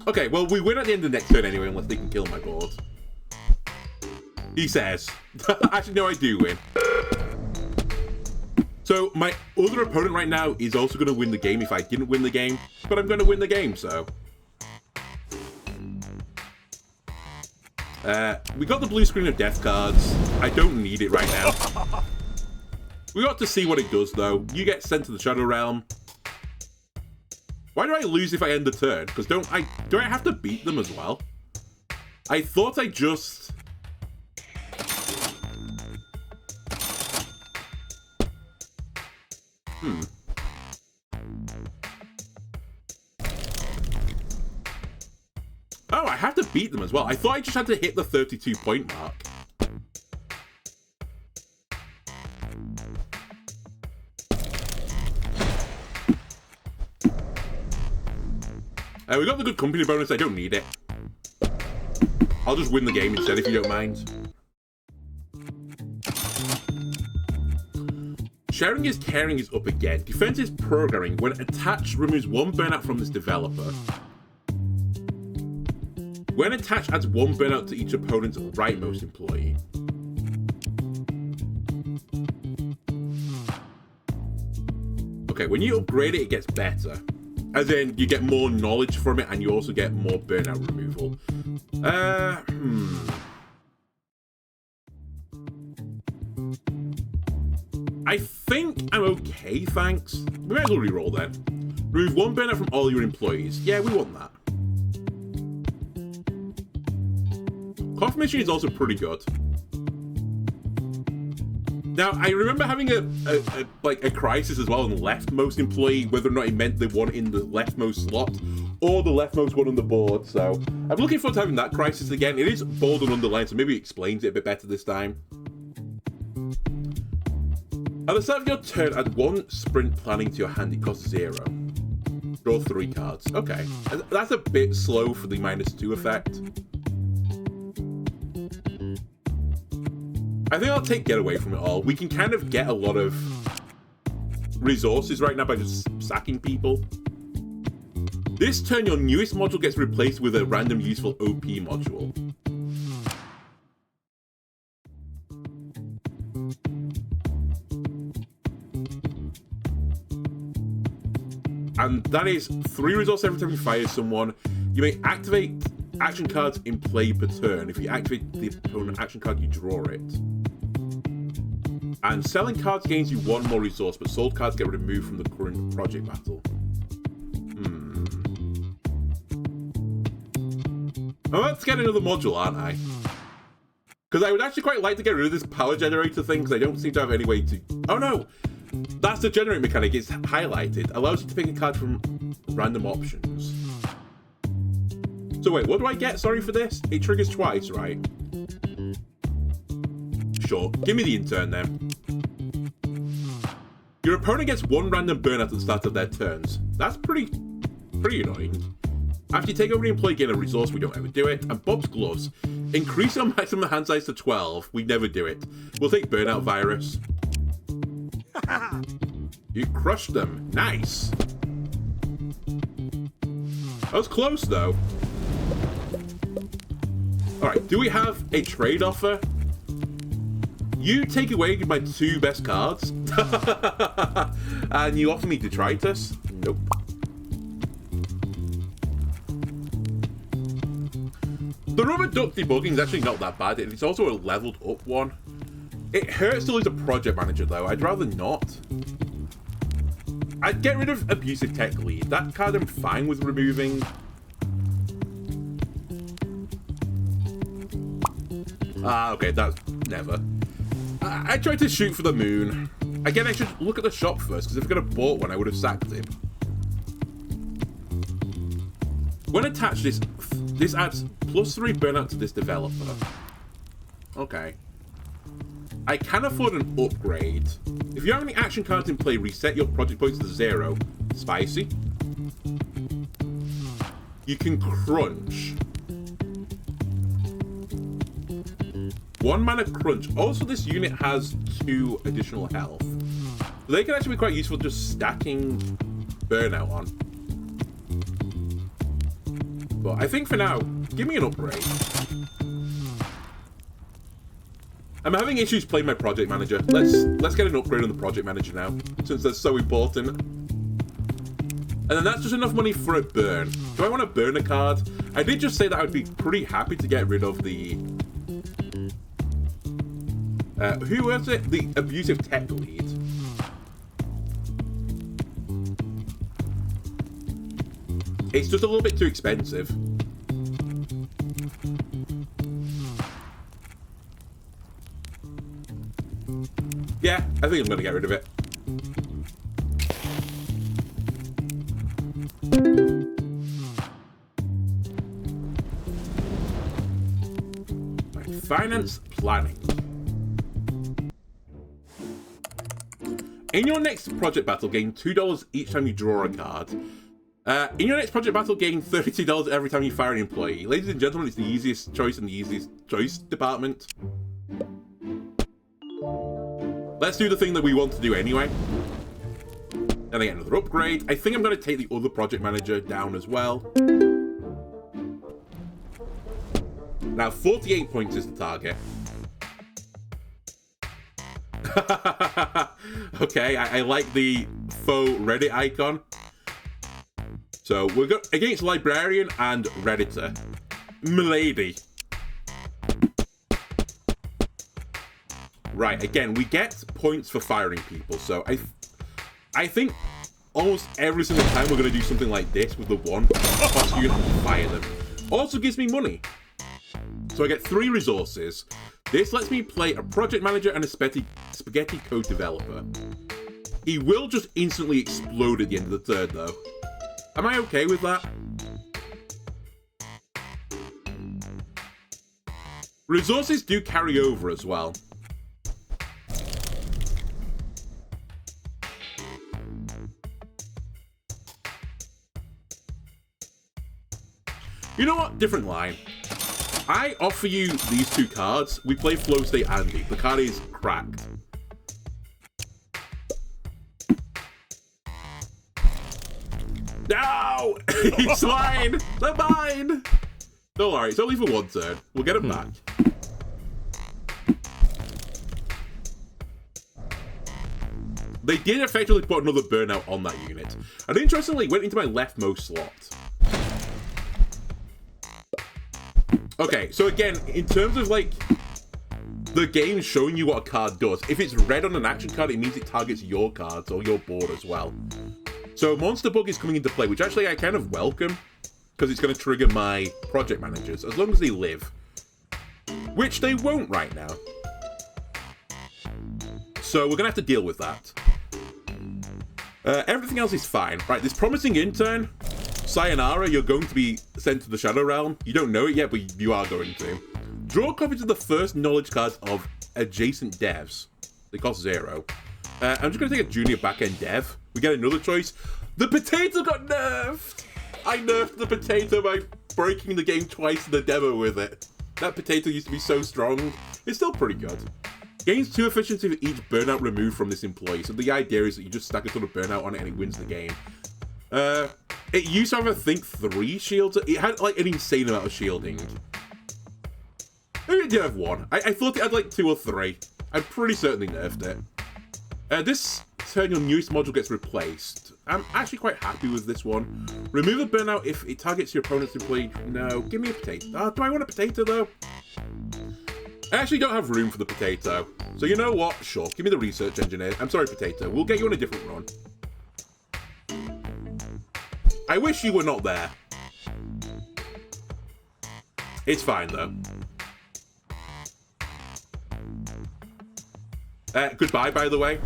Okay, well, we win at the end of the next turn anyway, unless they can kill my board. He says. Actually, no, I do win. So, my other opponent right now is also going to win the game if I didn't win the game, but I'm going to win the game, so... we got the blue screen of death cards. I don't need it right now. We got to see what it does, though. You get sent to the Shadow Realm. Why do I lose if I end the turn? Because do I have to beat them as well? I thought I just... Oh, I have to beat them as well. I thought I just had to hit the 32-point mark. We got the good company bonus. I don't need it. I'll just win the game instead if you don't mind. Sharing is caring is up again. Defense is programming. When attached, removes 1 burnout from this developer. When attached, adds 1 burnout to each opponent's rightmost employee. Okay, when you upgrade it, it gets better. As in, you get more knowledge from it, and you also get more burnout removal. I think I'm okay, thanks. We might as well reroll then. Remove 1 burnout from all your employees. Yeah, we want that. Confirmation is also pretty good. Now, I remember having a crisis as well on the leftmost employee, whether or not it meant the one in the leftmost slot or the leftmost one on the board. So I'm looking forward to having that crisis again. It is bold and underlined, so maybe it explains it a bit better this time. At the start of your turn, add 1 sprint planning to your hand. It costs 0. Draw 3 cards. Okay, that's a bit slow for the -2 effect. I think I'll take Get Away from it all. We can kind of get a lot of resources right now by just sacking people. This turn, your newest module gets replaced with a random useful OP module. And that is 3 resources every time you fire someone. You may activate action cards in play per turn. If you activate the opponent action card, you draw it. And selling cards gains you 1 more resource, but sold cards get removed from the current project battle. I'm about to get another module, aren't I? Because I would actually quite like to get rid of this power generator thing, because I don't seem to have any way to... Oh no! That's the generate mechanic, it's highlighted. Allows you to pick a card from random options. So wait, what do I get, sorry, for this? It triggers twice, right? Sure, give me the intern then. Your opponent gets 1 random burnout at the start of their turns. That's pretty annoying. After you take over the employee, gain a resource. We don't ever do it. And Bob's Gloves. Increase your maximum hand size to 12. We never do it. We'll take Burnout Virus. You crushed them. Nice. That was close, though. Alright, do we have a trade offer? You take away my 2 best cards. And you offer me Detritus? Nope. The rubber duck debugging is actually not that bad. It's also a leveled up one. It hurts to lose a project manager though. I'd rather not. I'd get rid of abusive tech lead. That card I'm fine with removing. Ah, okay, that's never. I tried to shoot for the moon. Again, I should look at the shop first, because if I could have bought one, I would have sacked him. When attached, this adds +3 burnout to this developer. Okay. I can afford an upgrade. If you have any action cards in play, reset your project points to 0. Spicy. You can crunch. 1 mana crunch. Also, this unit has 2 additional health. So they can actually be quite useful just stacking burnout on. But I think for now, give me an upgrade. I'm having issues playing my project manager. Let's get an upgrade on the project manager now, since that's so important. And then that's just enough money for a burn. Do I want to burn a card? I did just say that I would be pretty happy to get rid of the... who was it? The abusive tech lead. It's just a little bit too expensive. Yeah, I think I'm going to get rid of it. Right, finance planning. In your next project battle, gain $2 each time you draw a card. In your next project battle, gain $32 every time you fire an employee. Ladies and gentlemen, it's the easiest choice in the easiest choice department. Let's do the thing that we want to do anyway. And I get another upgrade. I think I'm going to take the other project manager down as well. Now, 48 points is the target. Okay, I like the info Reddit icon. So we're against Librarian and Redditor. Milady. Right, again, we get points for firing people, so I think almost every single time we're going to do something like this with the one, plus you have to fire them. Also gives me money. So I get 3 resources. This lets me play a project manager and a spaghetti code developer. He will just instantly explode at the end of the turn, though. Am I okay with that? Resources do carry over as well. You know what? Different line. I offer you these 2 cards. We play Flow State Andy. The card is cracked. No! He's mine! They're mine! Don't worry, it's only for 1 turn. We'll get him back. They did effectively put another burnout on that unit. And interestingly, it went into my leftmost slot. Okay, so again, in terms of like the game showing you what a card does, if it's red on an action card, it means it targets your cards or your board as well. So Monster Bug is coming into play, which actually I kind of welcome, because it's going to trigger my project managers, as long as they live. Which they won't right now. So we're going to have to deal with that. Everything else is fine. Right, this promising intern, Sayonara, you're going to be sent to the Shadow Realm. You don't know it yet, but you are going to. Draw copies of the first knowledge cards of adjacent devs. They cost 0. I'm just going to take a junior backend dev. We get another choice. The potato got nerfed! I nerfed the potato by breaking the game twice in the demo with it. That potato used to be so strong. It's still pretty good. Gains 2 efficiency for each burnout removed from this employee. So the idea is that you just stack a ton of burnout on it and it wins the game. It used to have, I think, 3 shields. It had, like, an insane amount of shielding. Maybe it did have 1. I thought it had, like, 2 or 3. I'm pretty certain they nerfed it. This turn, your newest module gets replaced. I'm actually quite happy with this one. Remove a burnout if it targets your opponent's employee. No, give me a potato. Do I want a potato, though? I actually don't have room for the potato. So you know what? Sure, give me the research engineer. I'm sorry, potato. We'll get you on a different run. I wish you were not there. It's fine, though. Goodbye, by the way.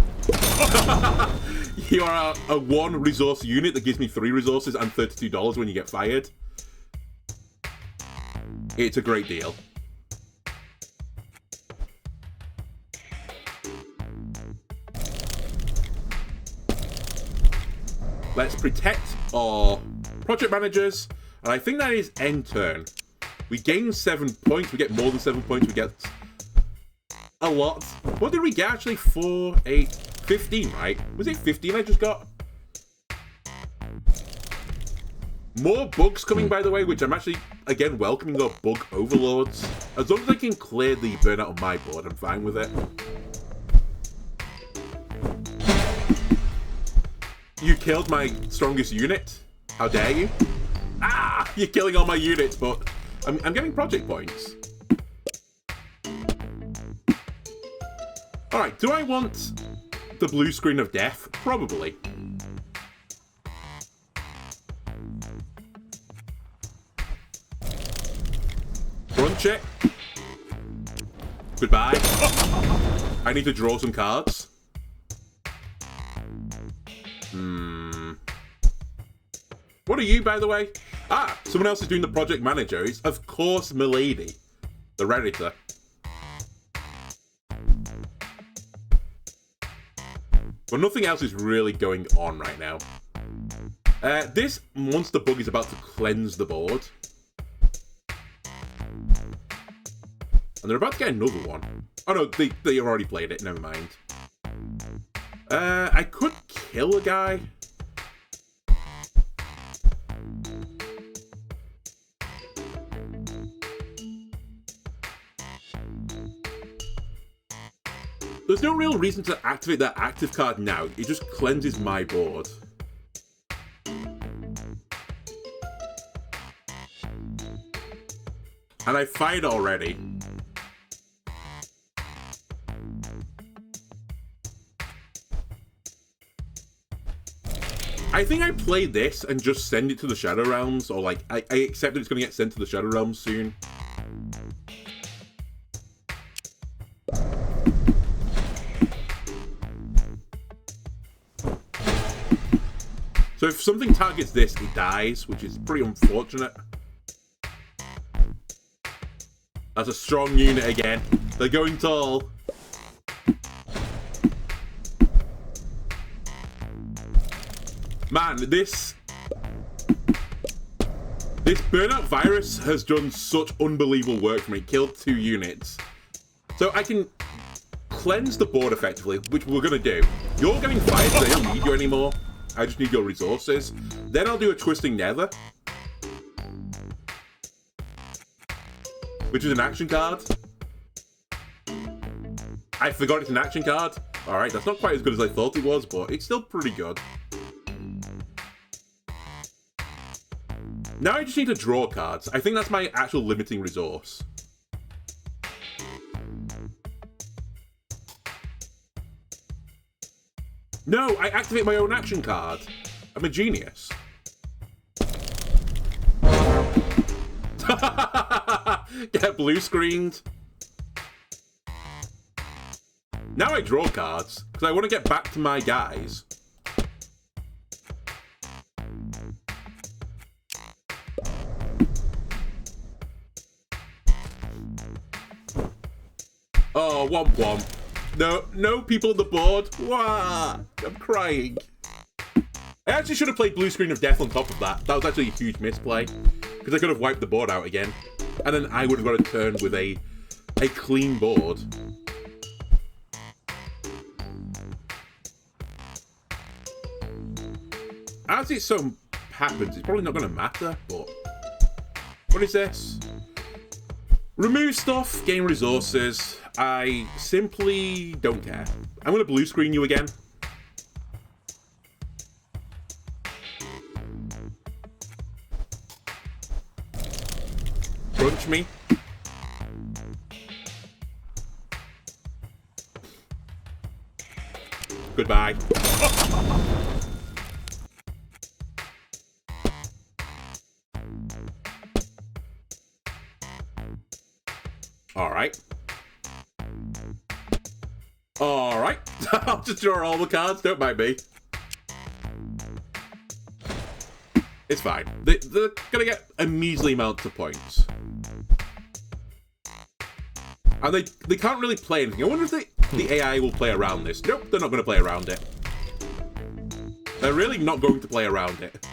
You are a 1 resource unit that gives me 3 resources and $32 when you get fired. It's a great deal. Let's protect our project managers, and I think that is end turn. We gain 7 points, we get more than 7 points, we get a lot. What did we get actually? 4, 8, 15, right? Was it 15 I just got? More bugs coming, by the way, which I'm actually, again, welcoming our bug overlords. As long as I can clear the burnout on my board, I'm fine with it. You killed my strongest unit? How dare you? Ah! You're killing all my units, but I'm getting project points. Alright, do I want the blue screen of death? Probably. Run check. Goodbye. I need to draw some cards. What are you, by the way? Ah, someone else is doing the project manager. It's, of course, Milady, the Redditor. But nothing else is really going on right now. This monster bug is about to cleanse the board. And they're about to get another one. Oh no, they already played it, never mind. I could kill a guy. There's no real reason to activate that active card now. It just cleanses my board. And I fired already. I think I play this and just send it to the Shadow Realms, or like, I accept that it's going to get sent to the Shadow Realms soon. So if something targets this, it dies, which is pretty unfortunate. That's a strong unit again. They're going tall. Man, this burnout virus has done such unbelievable work for me. It killed 2 units. So I can cleanse the board effectively, which we're going to do. You're getting fired, so I don't need you anymore. I just need your resources. Then I'll do a Twisting Nether, which is an action card. I forgot it's an action card. Alright, that's not quite as good as I thought it was, but it's still pretty good. Now I just need to draw cards. I think that's my actual limiting resource. No, I activate my own action card. I'm a genius. Get blue screened. Now I draw cards, because I want to get back to my guys. Oh, womp womp. No people on the board. Wah! I'm crying. I actually should have played Blue Screen of Death on top of that. That was actually a huge misplay. Because I could have wiped the board out again. And then I would have got a turn with a clean board. As it so happens, it's probably not going to matter, but... What is this? Remove stuff, gain resources. I simply don't care. I'm going to blue screen you again. Crunch me. Goodbye. Alright. Alright. I'll just draw all the cards, don't mind me. It's fine. They're gonna get a measly amount of points. And they can't really play anything. I wonder if the AI will play around this. Nope, they're not gonna play around it. They're really not going to play around it.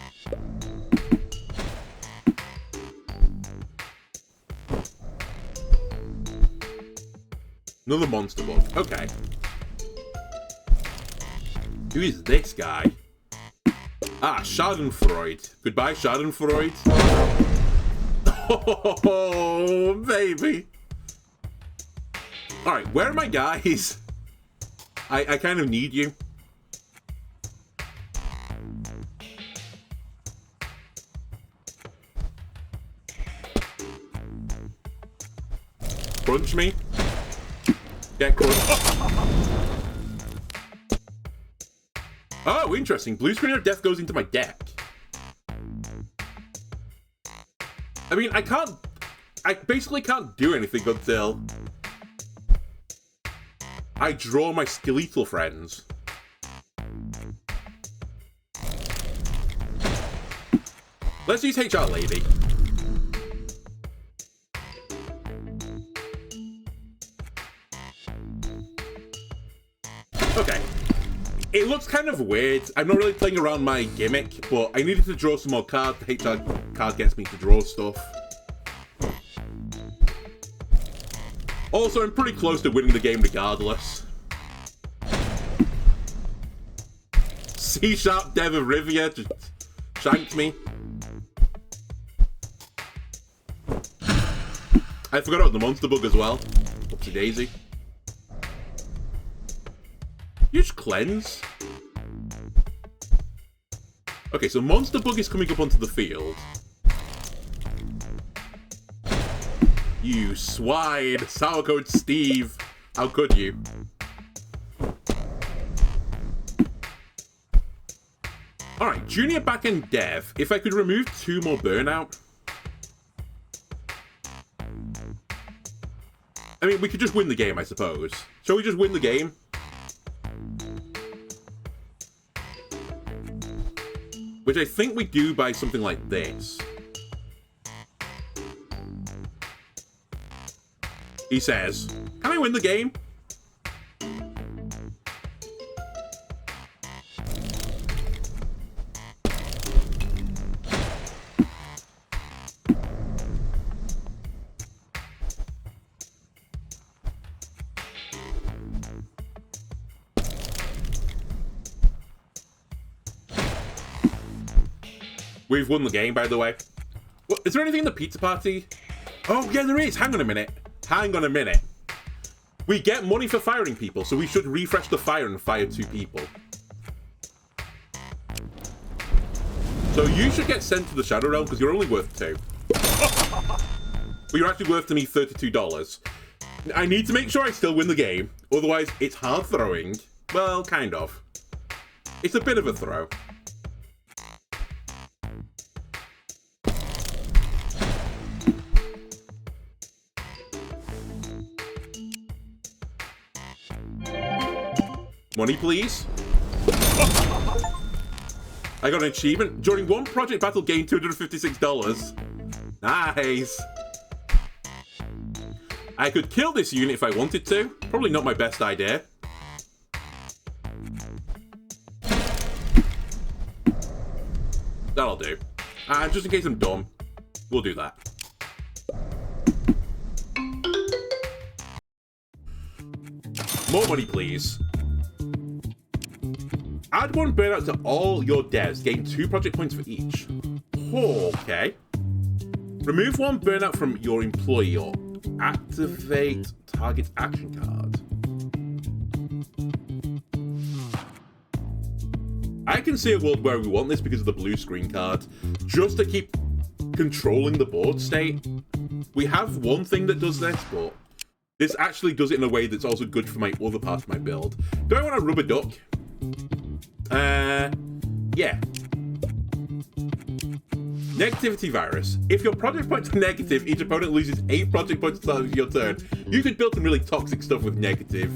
Another monster bug. Okay. Who is this guy? Ah, Schadenfreude. Goodbye, Schadenfreude. Oh, baby. Alright, where are my guys? I kind of need you. Crunch me. Get crunched. Oh, interesting. Blue Screen of Death goes into my deck. I mean, I basically can't do anything until I draw my skeletal friends. Let's use HR Lady. Okay. It looks kind of weird. I'm not really playing around my gimmick, but I needed to draw some more cards. The HR card gets me to draw stuff. Also, I'm pretty close to winning the game regardless. C-sharp Dev of Rivia just shanked me. I forgot about the monster bug as well. Oopsie daisy. You just cleanse. Okay, so Monster Bug is coming up onto the field. You swine! Sourcoat Steve! How could you? Alright, Junior Backend Dev. If I could remove 2 more burnout. I mean, we could just win the game, I suppose. Shall we just win the game? Which I think we do by something like this. He says, "Can I win the game?" We've won the game, by the way. What, is there anything in the pizza party? Oh, yeah, there is. Hang on a minute. Hang on a minute. We get money for firing people, so we should refresh the fire and fire 2 people. So you should get sent to the Shadow Realm, because you're only worth 2. But you're actually worth to me $32. I need to make sure I still win the game. Otherwise, it's hard throwing. Well, kind of. It's a bit of a throw. Money, please. I got an achievement. During one project battle, gained $256. Nice. I could kill this unit if I wanted to. Probably not my best idea. That'll do. Just in case I'm dumb, we'll do that. More money, please. Add 1 burnout to all your devs. Gain 2 project points for each. Okay. Remove 1 burnout from your employee or activate target action card. I can see a world where we want this because of the blue screen card. Just to keep controlling the board state. We have one thing that does this, but this actually does it in a way that's also good for my other part of my build. Do I want to rubber duck? Yeah. Negativity virus. If your project points are negative, each opponent loses 8 project points at the start of your turn. You could build some really toxic stuff with negative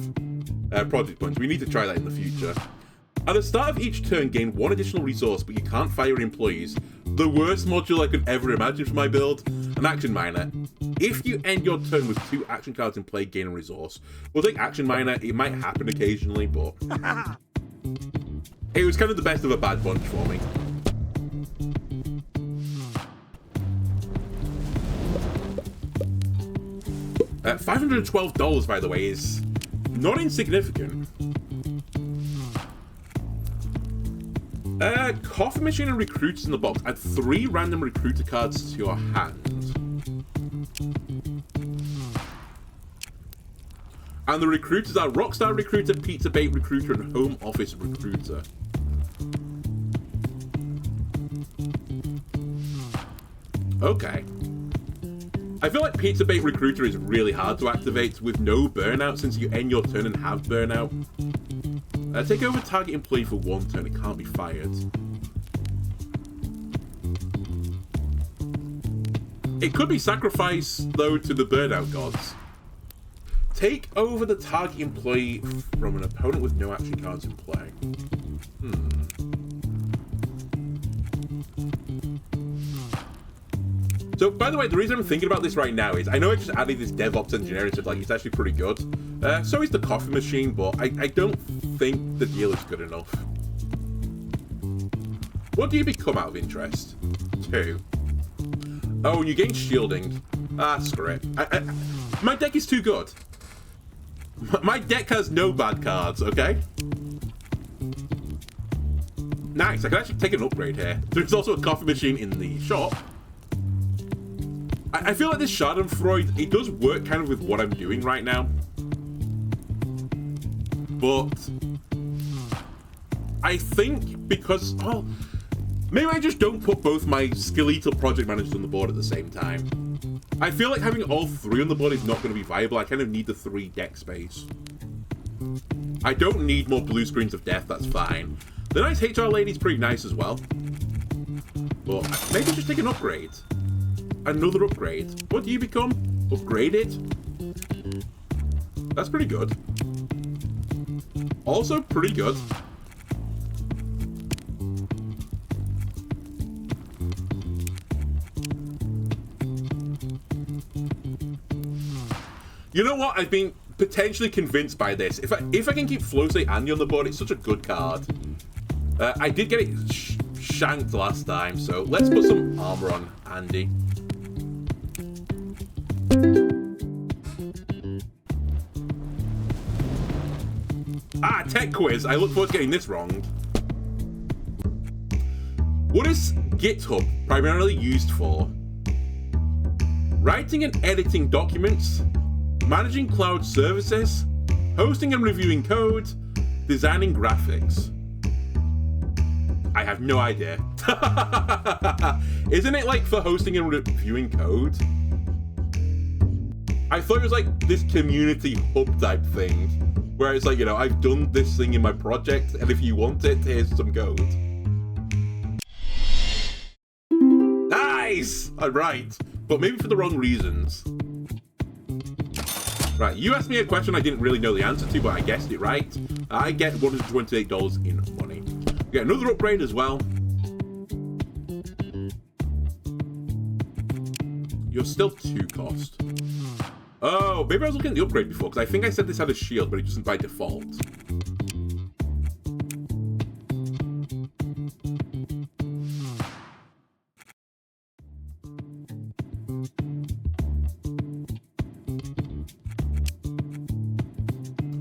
project points. We need to try that in the future. At the start of each turn, gain 1 additional resource, but you can't fire your employees. The worst module I could ever imagine for my build. An action miner. If you end your turn with 2 action cards in play, gain a resource. We'll take action miner. It might happen occasionally, but it was kind of the best of a bad bunch for me. $512, by the way, is not insignificant. Coffee machine and recruits in the box. Add 3 random recruiter cards to your hand. And the recruiters are Rockstar Recruiter, Pizza Bait Recruiter, and Home Office Recruiter. Okay. I feel like Pizza Bait Recruiter is really hard to activate with no burnout since you end your turn and have burnout. Take over target employee for 1 turn. It can't be fired. It could be sacrificed, though, to the burnout gods. Take over the target employee from an opponent with no action cards in play. So, by the way, the reason I'm thinking about this right now is I know I just added this DevOps engineering stuff, like, it's actually pretty good. So is the coffee machine, but I don't think the deal is good enough. What do you become out of interest? 2. Oh, and you gain shielding. Ah, screw it. My deck is too good. My deck has no bad cards, okay? Nice, I can actually take an upgrade here. There's also a coffee machine in the shop. I feel like this Schadenfreude, it does work kind of with what I'm doing right now. But I think because, well, maybe I just don't put both my skeletal project managers on the board at the same time. I feel like having all three on the board is not going to be viable. I kind of need the 3 deck space. I don't need more blue screens of death, that's fine. The nice HR lady's pretty nice as well. But maybe just take an upgrade. Another upgrade. What do you become? Upgraded? That's pretty good. Also pretty good. You know what? I've been potentially convinced by this. If I can keep Flosei Andy on the board, it's such a good card. I did get it shanked last time, so let's put some armor on Andy. Ah, tech quiz. I look forward to getting this wrong. What is GitHub primarily used for? Writing and editing documents, managing cloud services, hosting and reviewing code, designing graphics. I have no idea. Isn't it like for hosting and reviewing code? I thought it was like this community hub type thing, where it's like, you know, I've done this thing in my project, and if you want it, here's some code. Nice! Alright, but maybe for the wrong reasons. Right, you asked me a question I didn't really know the answer to, but I guessed it right. I get $128 in money. We get another upgrade as well. You're still 2 cost. Oh, maybe I was looking at the upgrade before, because I think I said this had a shield, but it doesn't by default.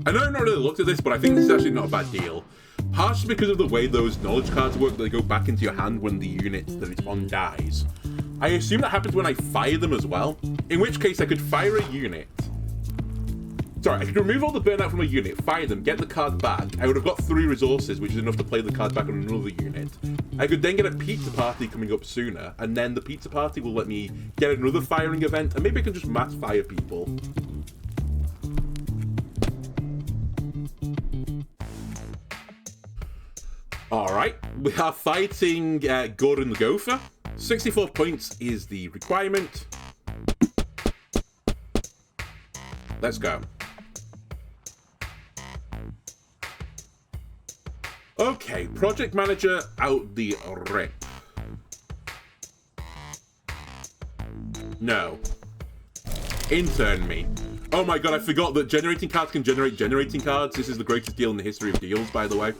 I know I've not really looked at this, but I think this is actually not a bad deal. Partially because of the way those knowledge cards work, they go back into your hand when the unit that it's on dies. I assume that happens when I fire them as well, in which case I could fire a unit. Sorry, I could remove all the burnout from a unit, fire them, get the card back. I would have got 3 resources, which is enough to play the card back on another unit. I could then get a pizza party coming up sooner, and then the pizza party will let me get another firing event, and maybe I can just mass fire people. Alright, we are fighting Gordon the Gopher. 64 points is the requirement. Let's go. Okay, project manager out the rip. No. Intern me. Oh my god, I forgot that generating cards can generate generating cards. This is the greatest deal in the history of deals, by the way.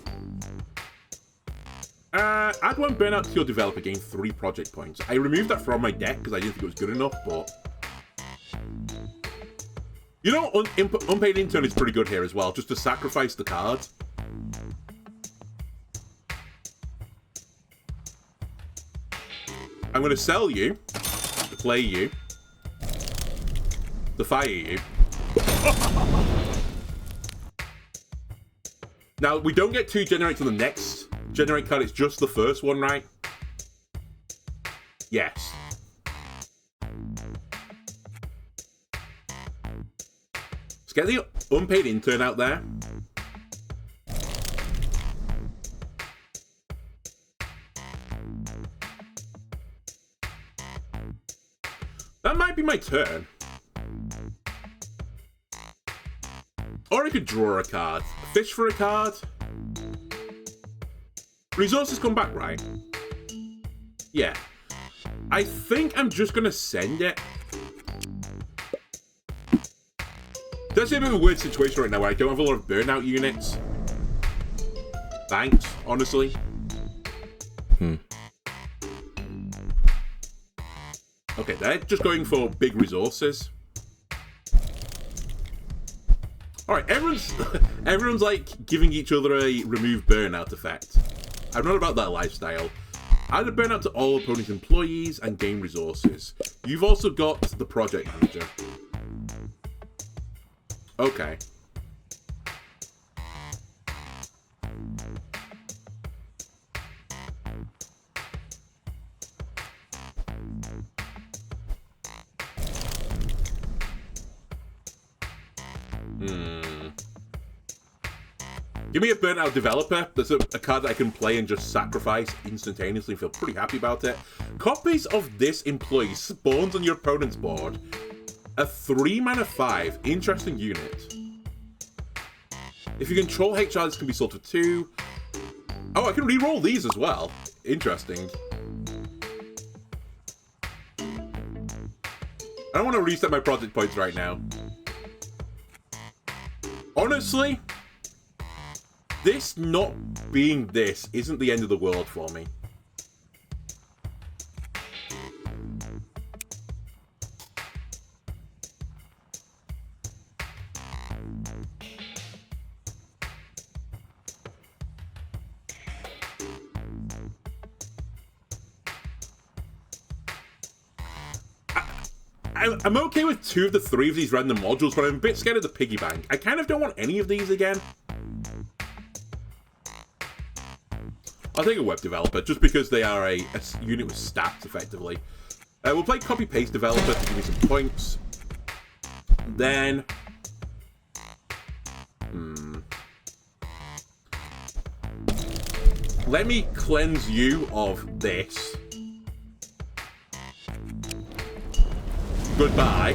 Add 1 burnout to your developer, gain 3 project points. I removed that from my deck because I didn't think it was good enough, but... You know, unpaid intern is pretty good here as well, just to sacrifice the card. I'm going to sell you, to play you, to fire you. Now, we don't get 2 generates on the next generate card, it's just the first one, right? Yes. Let's get the unpaid intern out there. That might be my turn. Or I could draw a card. Fish for a card. Resources come back, right? Yeah. I think I'm just gonna send it. That's a bit of a weird situation right now where I don't have a lot of burnout units. Thanks, honestly. Okay, they're just going for big resources. Alright, everyone's like giving each other a remove burnout effect. I'm not about that lifestyle. Add a burnout to all opponent's employees and gain resources. You've also got the project manager. Okay. Give me a burnt out developer. That's a card that I can play and just sacrifice instantaneously and feel pretty happy about it. Copies of this employee spawns on your opponent's board. A 3-mana 5. Interesting unit. If you control HR, this can be sold for 2. Oh, I can re-roll these as well. Interesting. I don't want to reset my project points right now. Honestly, this not being this isn't the end of the world for me. I'm okay with 2 of the 3 of these random modules, but I'm a bit scared of the piggy bank. I kind of don't want any of these again. I'll take a web developer, just because they are a unit with stats, effectively. We'll play copy-paste developer to give me some points. Then... let me cleanse you of this. Goodbye.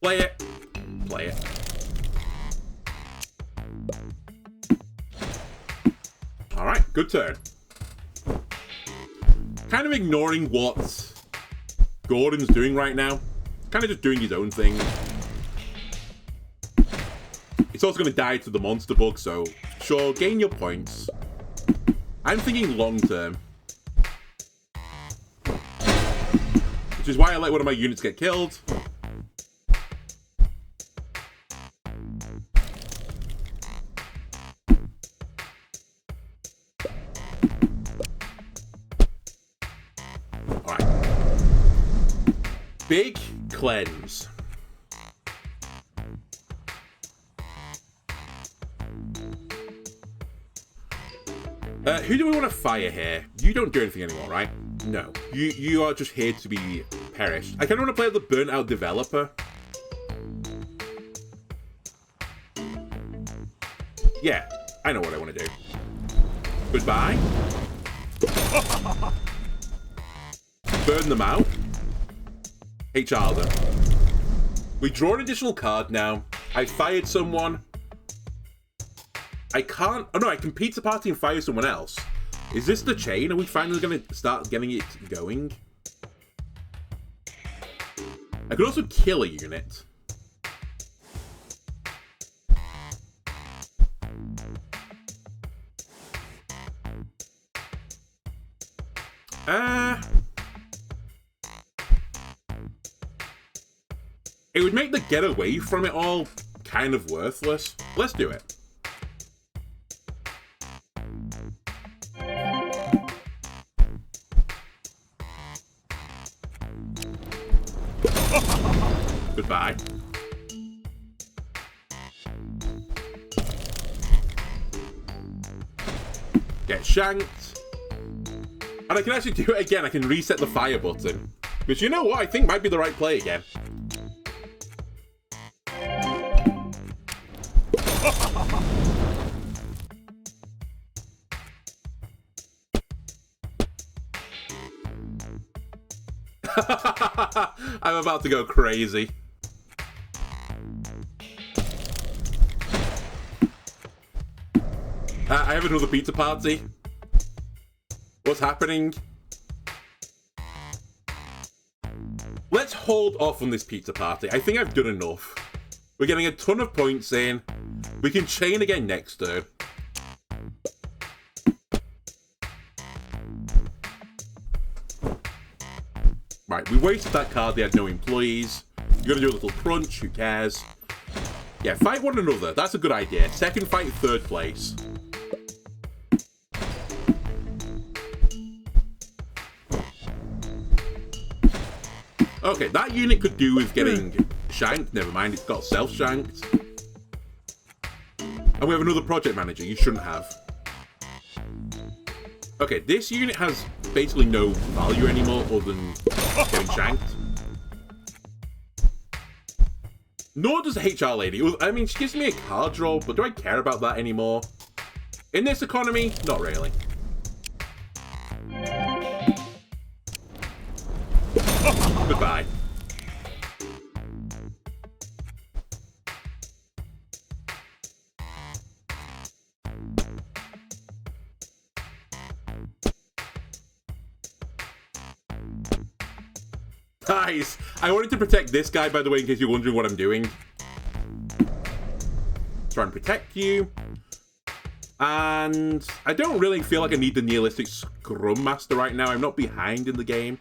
Play it. Play it. Alright, good turn. Kind of ignoring what Gordon's doing right now. Kind of just doing his own thing. It's also going to die to the monster bug, so sure, gain your points. I'm thinking long term. Which is why I let one of my units get killed. Alright. Big cleanse. Who do we want to fire here? You don't do anything anymore, right? No. You are just here to be perished. I kind of want to play the burnt out developer. Yeah, I know what I want to do. Goodbye. Burn them out. HR them. We draw an additional card now. I fired someone. I can't... oh no, I can pizza party and fire someone else. Is this the chain? Are we finally going to start getting it going? I could also kill a unit. It would make the get away from it all kind of worthless. Let's do it. Goodbye. Get shanked. And I can actually do it again. I can reset the fire button. Which, you know what? I think might be the right play again. I'm about to go crazy. I have another pizza party. What's happening? Let's hold off on this pizza party. I think I've done enough. We're getting a ton of points in. We can chain again next turn. Right, we wasted that card. They had no employees. You're gonna do a little crunch. Who cares? Yeah, fight one another. That's a good idea. Second fight, third place. Okay, that unit could do with getting shanked. Never mind, it's got self-shanked. And we have another project manager. You shouldn't have. Okay, this unit has basically no value anymore other than getting shanked. Nor does the HR lady. I mean, she gives me a card draw, but do I care about that anymore? In this economy, not really. Goodbye. Nice! I wanted to protect this guy, by the way, in case you're wondering what I'm doing. Try and protect you. And I don't really feel like I need the nihilistic Scrum Master right now. I'm not behind in the game.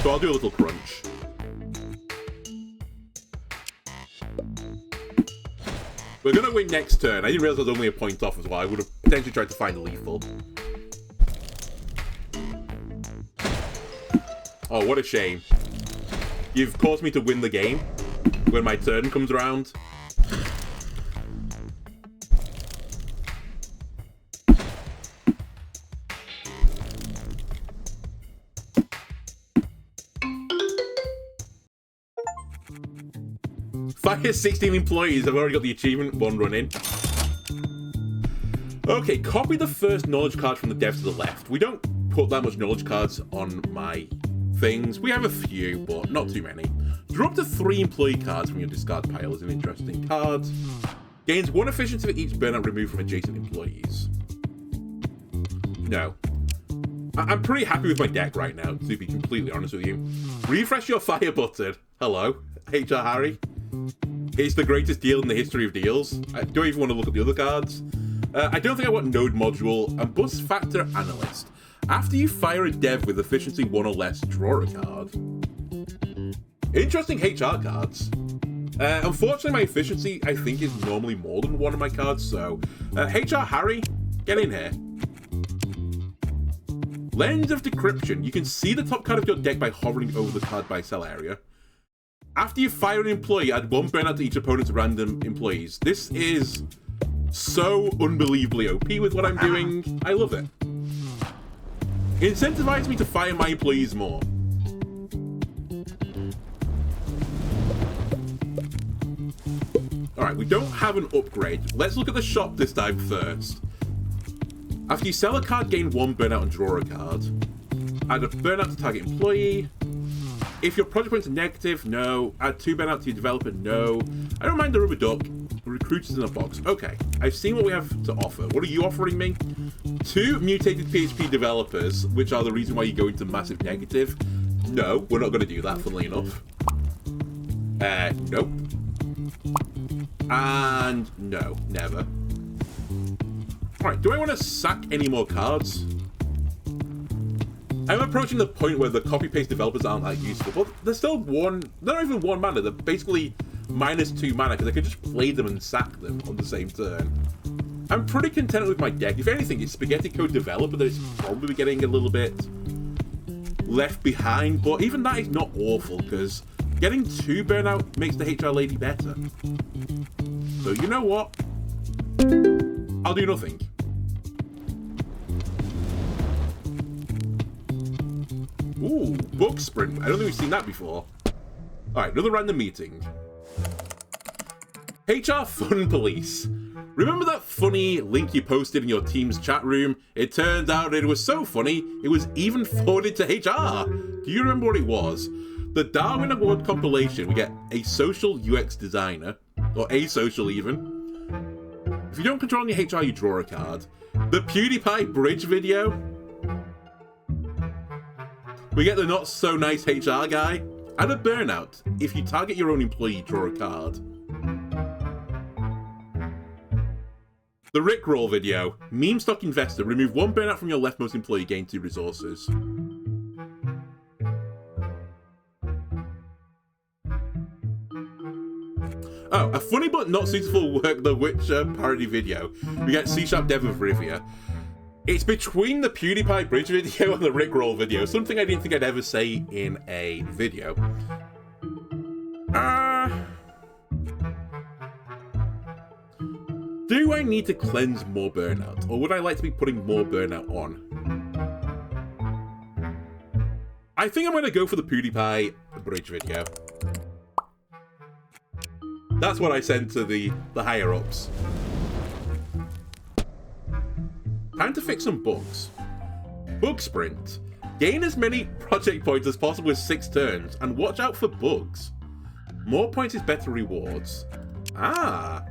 So I'll do a little crunch. We're going to win next turn. I didn't realize I was only a point off as well. I would have potentially tried to find a lethal. Oh, what a shame. You've caused me to win the game when my turn comes around. Fire 16 employees. I've already got the achievement. One running. Okay, copy the first knowledge card from the devs to the left. We don't put that much knowledge cards on my things. We have a few, but not too many. Draw up to 3 employee cards from your discard pile as an interesting card. Gains 1 efficiency for each burnout removed from adjacent employees. No. I'm pretty happy with my deck right now, to be completely honest with you. Refresh your fire button. Hello, HR Harry. It's the greatest deal in the history of deals. I don't even want to look at the other cards. I don't think I want Node Module and Bus Factor Analyst. After you fire a dev with efficiency 1 or less, draw a card. Interesting HR cards. Unfortunately, my efficiency, I think, is normally more than 1 of my cards, so... HR Harry, get in here. Lens of Decryption. You can see the top card of your deck by hovering over the card by cell area. After you fire an employee, add 1 burnout to each opponent's random employees. This is so unbelievably OP with what I'm doing. I love it. Incentivize me to fire my employees more. Alright, we don't have an upgrade. Let's look at the shop this time first. After you sell a card, gain 1 burnout and draw a card. Add a burnout to target employee. If your project points are negative, no. Add 2 burnout to your developer, no. I don't mind the rubber duck. Recruiters in a box. Okay, I've seen what we have to offer. What are you offering me? 2 mutated PHP developers, which are the reason why you go into massive negative. No, we're not going to do that, funnily enough. Nope. And no, never. Alright, do I want to sack any more cards? I'm approaching the point where the copy-paste developers aren't that useful, but they're still they're not even 1 mana, they're basically -2 mana, because I could just play them and sack them on the same turn. I'm pretty content with my deck. If anything, it's Spaghetti Code Developer that is probably getting a little bit left behind, but even that is not awful, because getting 2 burnout makes the HR lady better. So you know what? I'll do nothing. Ooh, book sprint. I don't think we've seen that before. Alright, another random meeting. HR Fun Police. Remember that funny link you posted in your team's chat room? It turns out it was so funny, it was even forwarded to HR. Do you remember what it was? The Darwin Award compilation, we get a social UX designer, or asocial even. If you don't control your HR, you draw a card. The PewDiePie bridge video. We get the not so nice HR guy. Add a burnout. If you target your own employee, draw a card. The Rickroll video. Meme stock investor. Remove 1 burnout from your leftmost employee, gain 2 resources. Oh, a funny but not suitable work The Witcher parody video. We get C# Dev of Rivia. It's between the PewDiePie bridge video and the Rickroll video, something I didn't think I'd ever say in a video. Do Do I need to cleanse more burnout? Or would I like to be putting more burnout on? I think I'm going to go for the PewDiePie bridge video. That's what I sent to the higher-ups. Time to fix some bugs. Bug sprint. Gain as many project points as possible with 6 turns, and watch out for bugs. More points is better rewards. Ah.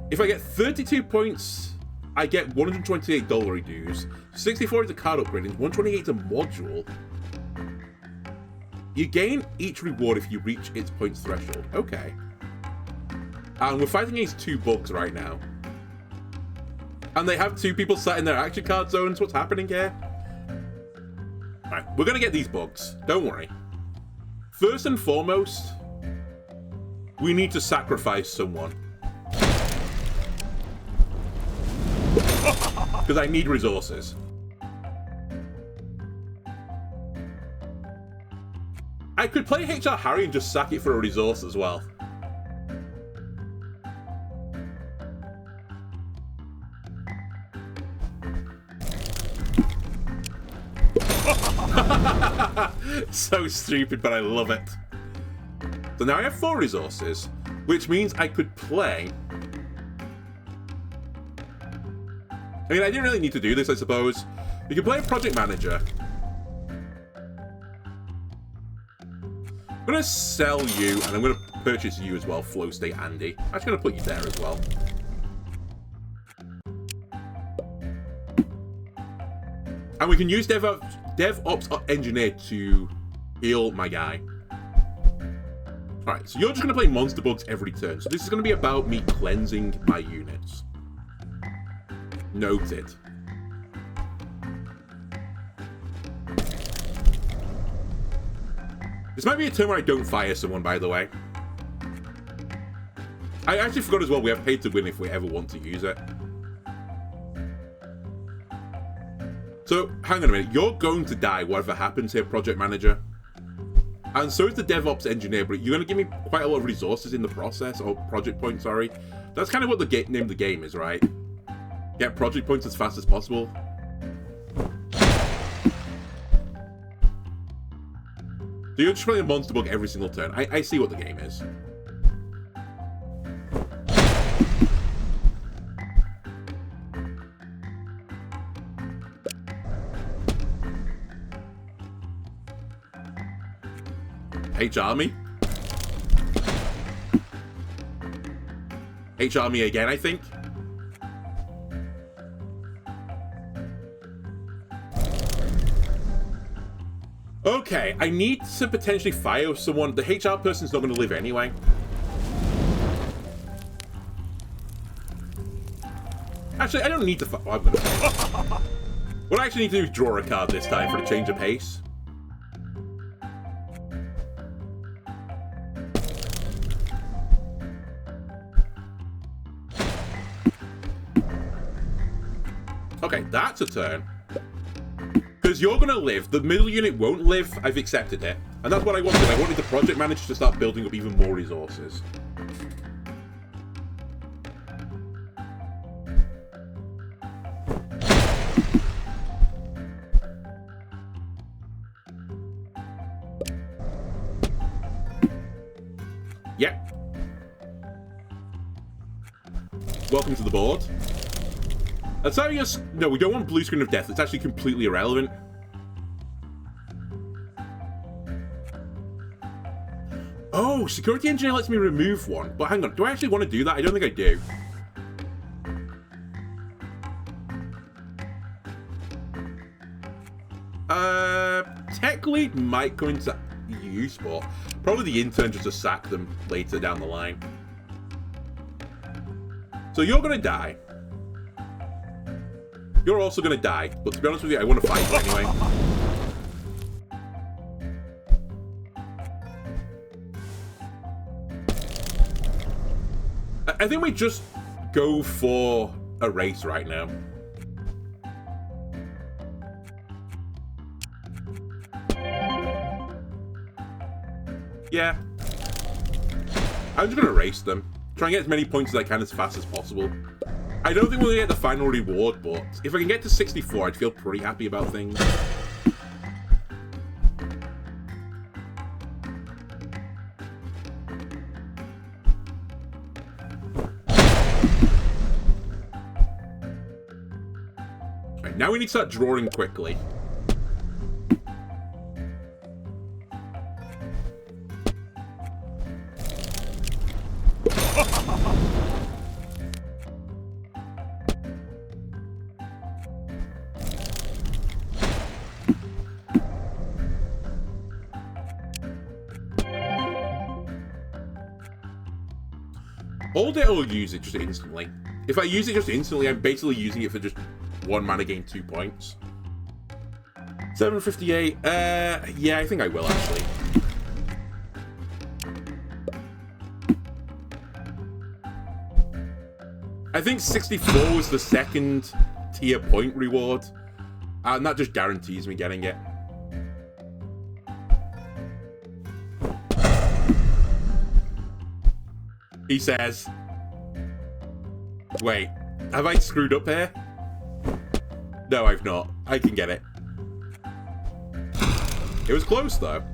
If I get 32 points, I get $128 dues. 64 is a card upgrade, and 128 is a module. You gain each reward if you reach its points threshold. Okay. And we're fighting against 2 bugs right now. And they have 2 people sat in their action card zones. What's happening here? Alright, we're gonna get these bugs. Don't worry. First and foremost, we need to sacrifice someone. Because I need resources. I could play HR Harry and just sack it for a resource as well. So stupid, but I love it. So now I have 4 resources, which means I could play... I mean, I didn't really need to do this, I suppose. You can play a project manager. I'm going to sell you, and I'm going to purchase you as well, Flow State Andy. I'm just going to put you there as well. And we can use DevOps Engineer to heal my guy. Alright, so you're just going to play monster bugs every turn. So this is going to be about me cleansing my units. Noted. This might be a turn where I don't fire someone, by the way. I actually forgot as well, we have paid to win if we ever want to use it. So, hang on a minute. You're going to die, whatever happens here, Project Manager. And so is the DevOps Engineer, but you're going to give me quite a lot of resources in the process, or project points, sorry. That's kind of what the name of the game is, right? Get project points as fast as possible. So you're just playing a monster bug every single turn. I see what the game is. HR me? HR me again, I think. Okay, I need to potentially fire someone. The HR person's not going to live anyway. Actually, I don't need to I'm going to what I actually need to do is draw a card this time for the change of pace. Okay, that's a turn. Because you're going to live. The middle unit won't live. I've accepted it. And that's what I wanted. I wanted the project manager to start building up even more resources. Yep. Welcome to the board. That's how you... No, we don't want blue screen of death. It's actually completely irrelevant. Oh, security engineer lets me remove one. But hang on, do I actually want to do that? I don't think I do. Tech lead might come into use, but probably the intern just to sack them later down the line. So you're going to die. You're also going to die, but to be honest with you, I want to fight you anyway. I think we just go for a race right now. Yeah. I'm just going to race them. Try and get as many points as I can as fast as possible. I don't think we'll get the final reward, but if I can get to 64, I'd feel pretty happy about things. Right, now we need to start drawing quickly. Hold it or use it just instantly. If I use it just instantly, I'm basically using it for just 1 mana gain 2 points. 758. Yeah, I think I will actually. I think 64 was the second tier point reward, and that just guarantees me getting it. He says, wait, have I screwed up here? No, I've not. I can get it. It was close, though.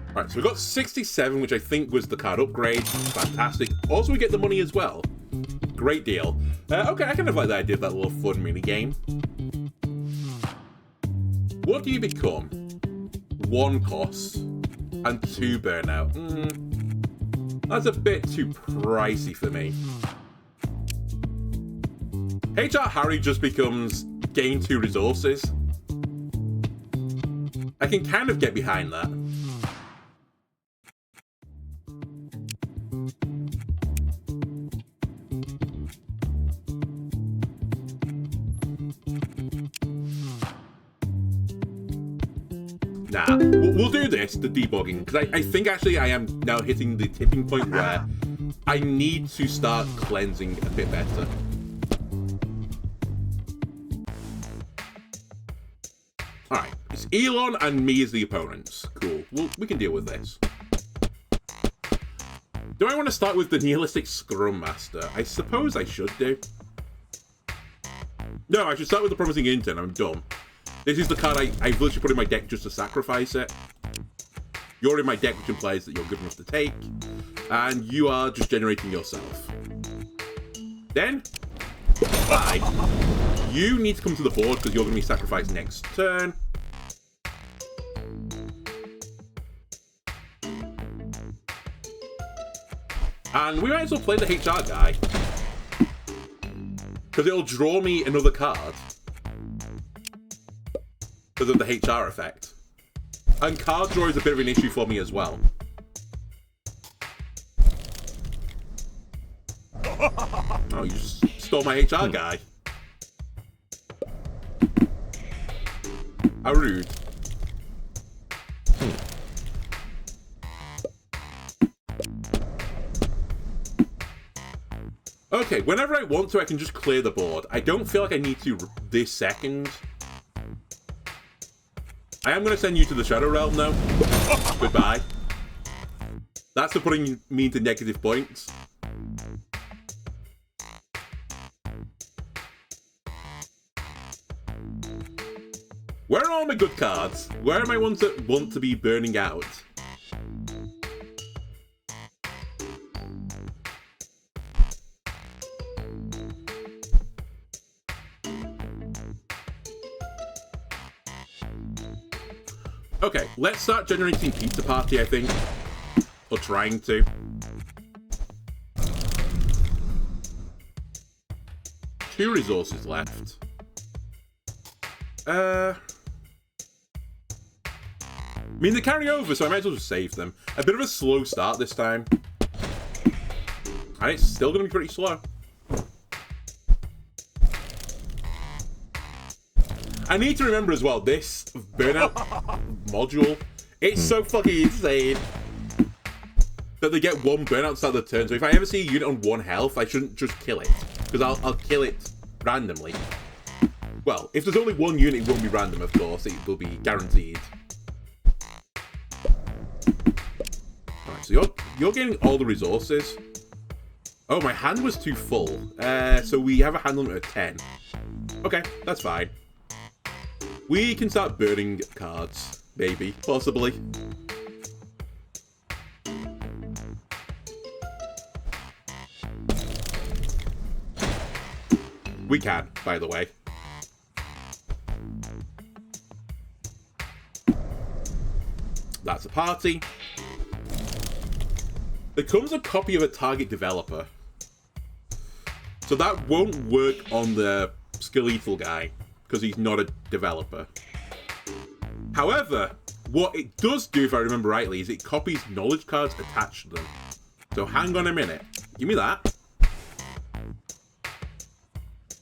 Alright, so we got 67, which I think was the card upgrade. Fantastic. Also, we get the money as well. Great deal. Okay, I kind of like the idea of that little fun mini game. What do you become? 1 cost and 2 burnout. That's a bit too pricey for me. HR Harry just becomes gain 2 resources. I can kind of get behind that. Nah, we'll do this, the debugging, because I think actually I am now hitting the tipping point where I need to start cleansing a bit better. Alright, it's Elon and me as the opponents. Cool, we can deal with this. Do I want to start with the nihilistic Scrum Master? I suppose I should do. No, I should start with the promising intern, I'm dumb. This is the card I've literally put in my deck just to sacrifice it. You're in my deck, which implies that you're good enough to take. And you are just generating yourself. Then, bye. You need to come to the board because you're going to be sacrificed next turn. And we might as well play the HR guy. Because it'll draw me another card. Because of the HR effect. And card draw is a bit of an issue for me as well. Oh, you just stole my HR guy. How rude. Okay, whenever I want to, I can just clear the board. I don't feel like I need to this second. I am going to send you to the Shadow Realm now. Goodbye. That's for putting me into negative points. Where are all my good cards? Where are my ones that want to be burning out? Okay, let's start generating Pizza Party, I think. Or trying to. Two resources left. I mean, they carry over, so I might as well just save them. A bit of a slow start this time. And it's still going to be pretty slow. I need to remember as well, this burnout module, it's so fucking insane that they get one burnout at the start of the turn. So if I ever see a unit on 1 health, I shouldn't just kill it. because I'll kill it randomly. Well, if there's only one unit, it won't be random, of course. It will be guaranteed. Alright, so you're getting all the resources. Oh, my hand was too full. So we have a hand limit of 10. Okay, that's fine. We can start burning cards. Maybe. Possibly. We can, by the way. That's a party. There comes a copy of a target developer. So that won't work on the skeletal guy, because he's not a developer. However, what it does do, if I remember rightly, is it copies knowledge cards attached to them. So hang on a minute. Give me that.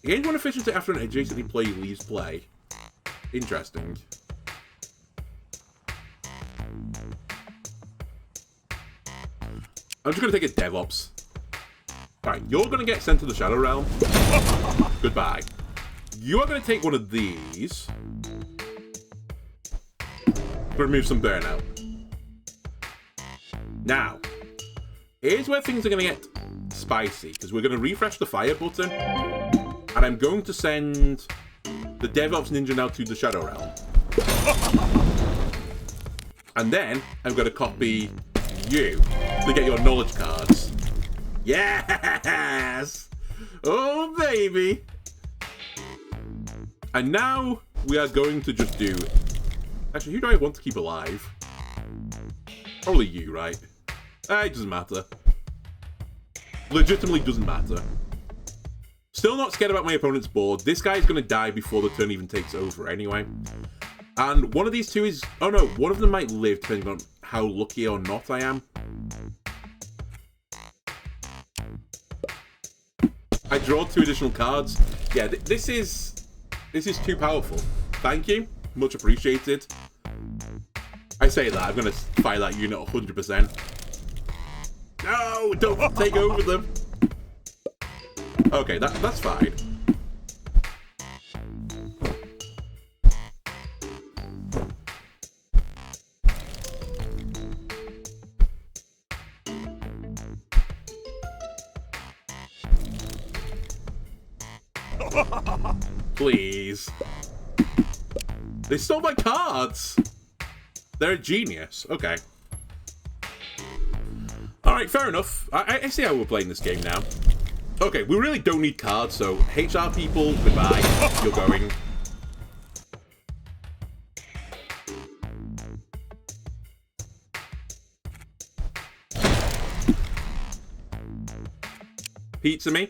Gains one efficiency after an adjacent employee leaves play. Interesting. I'm just going to take a DevOps. Alright, you're going to get sent to the Shadow Realm. Goodbye. You are going to take one of these. Remove some burnout. Now, here's where things are going to get spicy, because we're going to refresh the fire button, and I'm going to send the DevOps Ninja now to the Shadow Realm. And then I'm going to copy you to get your knowledge cards. Yes! Oh, baby! And now we are going to just do... Actually, who do I want to keep alive? Probably you, right? It doesn't matter. Legitimately doesn't matter. Still not scared about my opponent's board. This guy's going to die before the turn even takes over anyway. And one of these two is... Oh no, one of them might live depending on how lucky or not I am. I draw 2 additional cards. Yeah, this is too powerful. Thank you. Much appreciated. I say that, I'm going to fire that unit 100%. No, don't take over them. Okay, that's fine. Please. They stole my cards! They're a genius. Okay. Alright, fair enough. I see how we're playing this game now. Okay, we really don't need cards, so HR people, goodbye. You're going. Pizza me.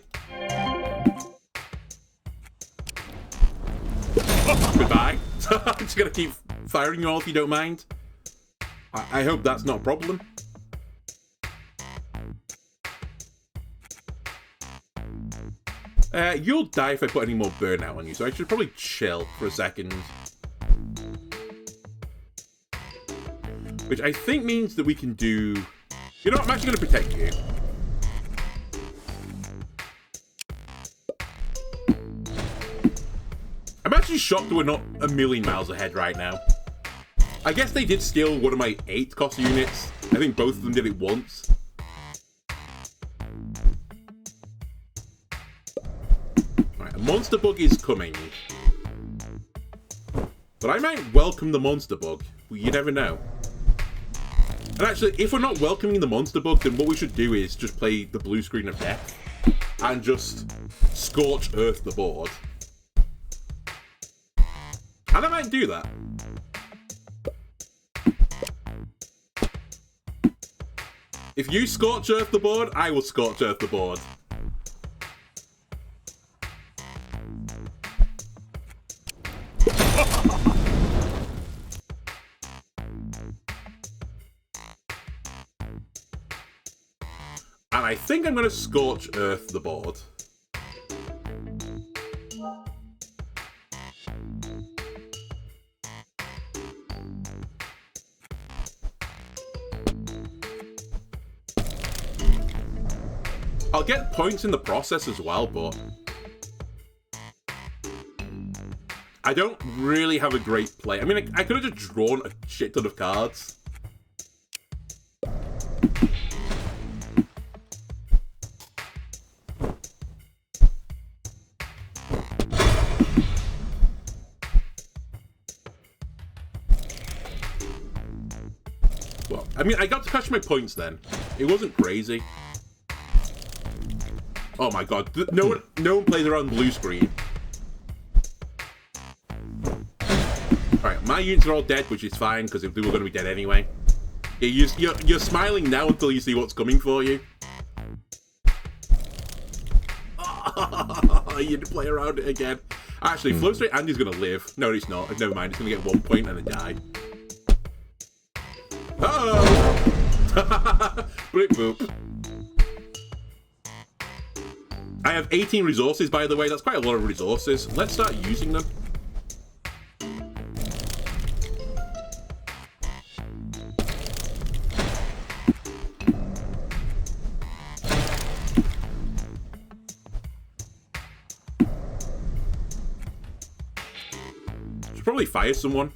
Goodbye. I'm just gonna keep firing you all if you don't mind. I hope that's not a problem. You'll die if I put any more burnout on you, so I should probably chill for a second. Which I think means that we can do... You know what, I'm actually going to protect you. I'm actually shocked that we're not a million miles ahead right now. I guess they did steal one of my 8 cost units. I think both of them did it once. Right, a monster bug is coming. But I might welcome the monster bug. You never know. And actually, if we're not welcoming the monster bug, then what we should do is just play the blue screen of death. And just scorch earth the board. And I might do that. If you scorch earth the board, I will scorch earth the board. And I think I'm going to scorch earth the board. I'll get points in the process as well, but I don't really have a great play. I mean, I could have just drawn a shit ton of cards. Well, I mean, I got to catch my points then. It wasn't crazy. Oh my god, no one plays around blue screen. Alright, my units are all dead, which is fine, because they were going to be dead anyway. Yeah, you're smiling now until you see what's coming for you. Oh, you had to play around it again. Actually, Flow Straight Andy's going to live. No, it's not. Never mind, it's going to get 1 point and then die. Uh-oh! Blip boop. I have 18 resources, by the way. That's quite a lot of resources. Let's start using them. Should probably fire someone.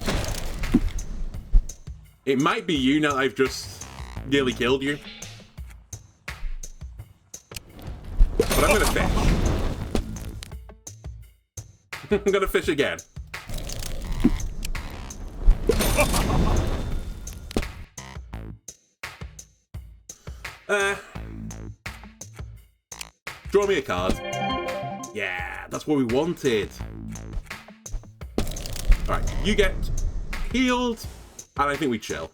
It might be you now that I've just nearly killed you. But I'm gonna fish. I'm gonna fish again. Draw me a card. Yeah, that's what we wanted. Alright, you get healed, and I think we chill.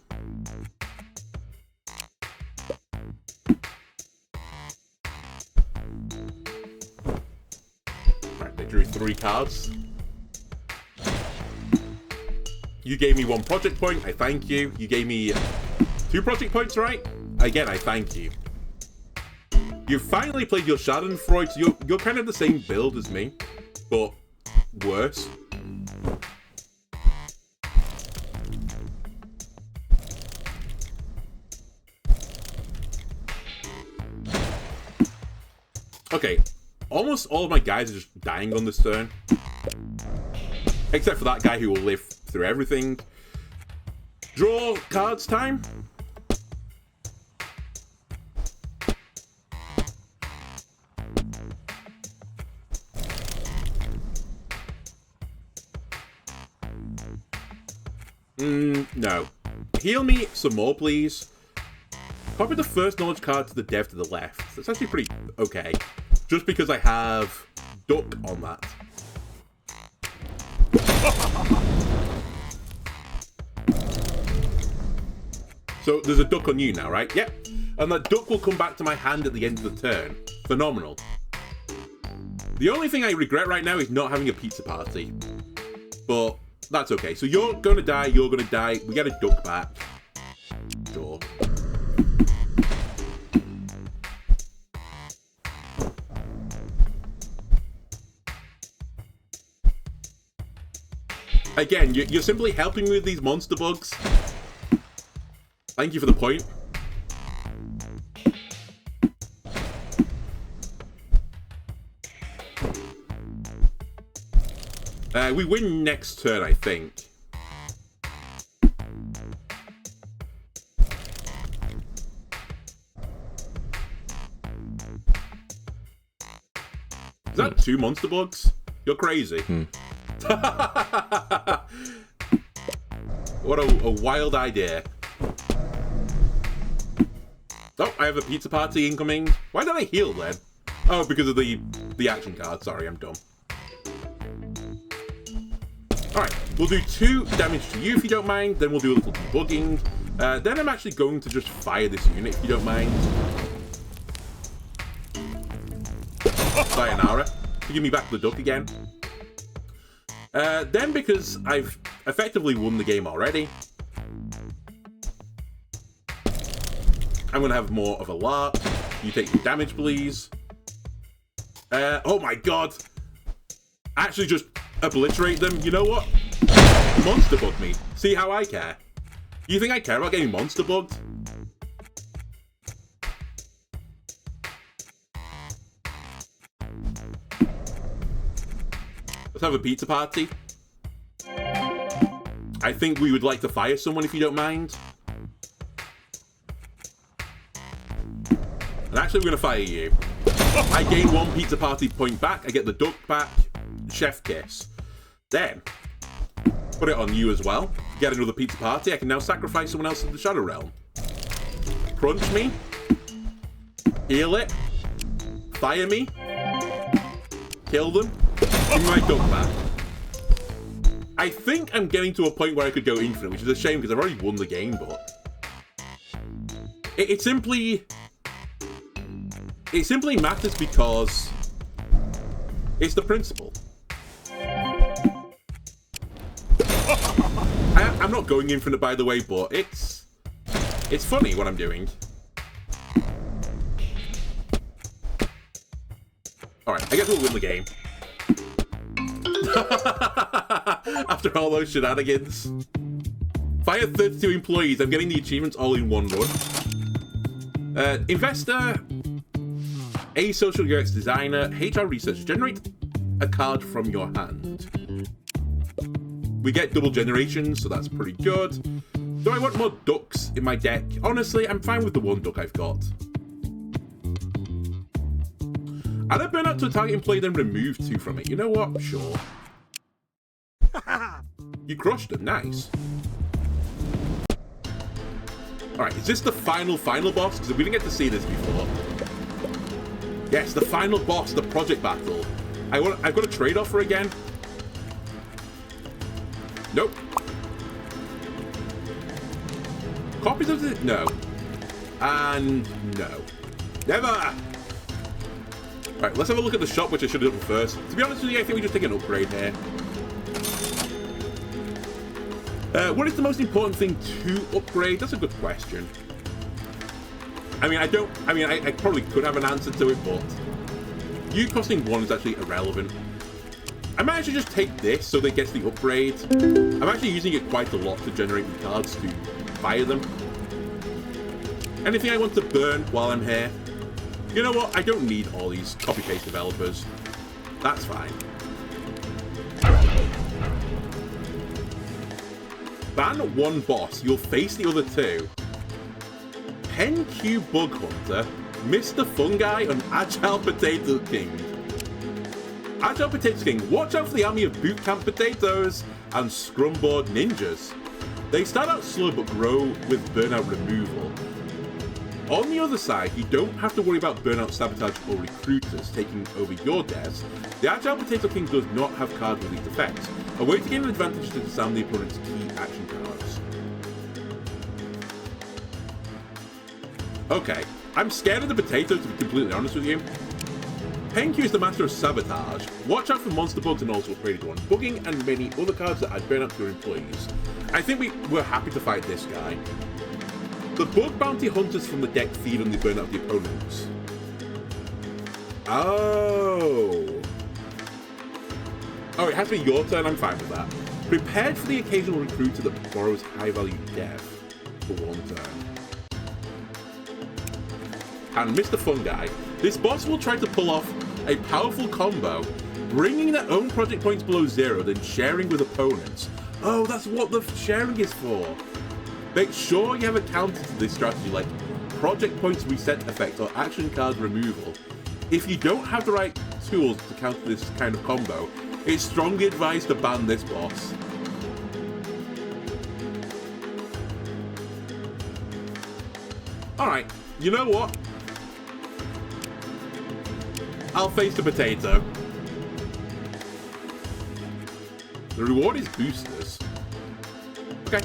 Drew 3 cards. You gave me 1 project point, I thank you. You gave me 2 project points, right? Again, I thank you. You finally played your Schadenfreude, so you're kind of the same build as me, but worse. Okay. Almost all of my guys are just dying on this turn. Except for that guy who will live through everything. Draw cards time. No. Heal me some more, please. Copy the first knowledge card to the dev to the left. That's actually pretty okay. Just because I have duck on that. So there's a duck on you now, right? Yep. And that duck will come back to my hand at the end of the turn. Phenomenal. The only thing I regret right now is not having a pizza party. But that's okay. So you're gonna die, you're gonna die. We get a duck back. Sure. Again, you're simply helping me with these monster bugs. Thank you for the point. We win next turn, I think. Is that 2 monster bugs? You're crazy. What a wild idea. Oh, I have a pizza party incoming. Why did I heal then? Oh, because of the action card. Sorry, I'm dumb. Alright, we'll do 2 damage to you if you don't mind. Then we'll do a little debugging. Then I'm actually going to just fire this unit if you don't mind. Sayonara. Give me back the duck again. Then, because I've effectively won the game already, I'm going to have more of a lark. You take some damage, please. Oh my god. Actually, just obliterate them. You know what? Monster bug me. See how I care? You think I care about getting monster bugged? Let's have a pizza party. I think we would like to fire someone if you don't mind. And actually, we're going to fire you. I gain 1 pizza party point back. I get the duck back. Chef kiss. Then, put it on you as well. Get another pizza party. I can now sacrifice someone else in the Shadow Realm. Crunch me. Heal it. Fire me. Kill them. Give me my duck back. I think I'm getting to a point where I could go infinite, which is a shame because I've already won the game, but... It simply matters because it's the principle. I'm not going infinite, by the way, but it's funny what I'm doing. Alright, I guess we'll win the game. After all those shenanigans. Fire 32 employees. I'm getting the achievements all in one run. Investor, a social UX designer, HR research. Generate a card from your hand. We get double generations, so that's pretty good. Do I want more ducks in my deck? Honestly, I'm fine with the 1 duck I've got. Add a burnout to a target employee, then remove 2 from it. You know what? Sure. You crushed them. Nice. Alright, is this the final boss? Because we didn't get to see this before. Yes, the final boss, the project battle. I've got a trade offer again. Nope. Copies of it? No. And no. Never! Alright, let's have a look at the shop, which I should have done first. To be honest with you, I think we just take an upgrade here. What is the most important thing to upgrade? That's a good question. I probably could have an answer to it, but you costing 1 is actually irrelevant. I might actually just take this so that it gets the upgrade. I'm actually using it quite a lot to generate the cards to fire them. Anything I want to burn while I'm here? You know what? I don't need all these copy-paste developers. That's fine. Ban 1 boss. You'll face the other 2. PenQ Bug Hunter, Mr. Fungi, and Agile Potato King. Agile Potato King. Watch out for the army of bootcamp potatoes and scrumboard ninjas. They start out slow but grow with burnout removal. On the other side, you don't have to worry about burnout, sabotage, or recruiters taking over your desk. The Agile Potato King does not have card release effects, a way to gain an advantage to disarm the opponent's key action cards. Okay, I'm scared of the potatoes, to be completely honest with you. PenQ is the master of sabotage. Watch out for monster bugs and also upgraded one, bugging and many other cards that add burnout to your employees. I think we're happy to fight this guy. The bug bounty hunters from the deck feed on the burnout of the opponents. Oh, it has to be your turn. I'm fine with that. Prepared for the occasional recruiter that borrows high-value dev for 1 turn. And Mr. Fungi. This boss will try to pull off a powerful combo, bringing their own project points below 0, then sharing with opponents. Oh, that's what the sharing is for. Make sure you have a counter to this strategy, like project points reset effect or action card removal. If you don't have the right tools to counter this kind of combo, it's strongly advised to ban this boss. Alright, you know what? I'll face the potato. The reward is boosters. Okay.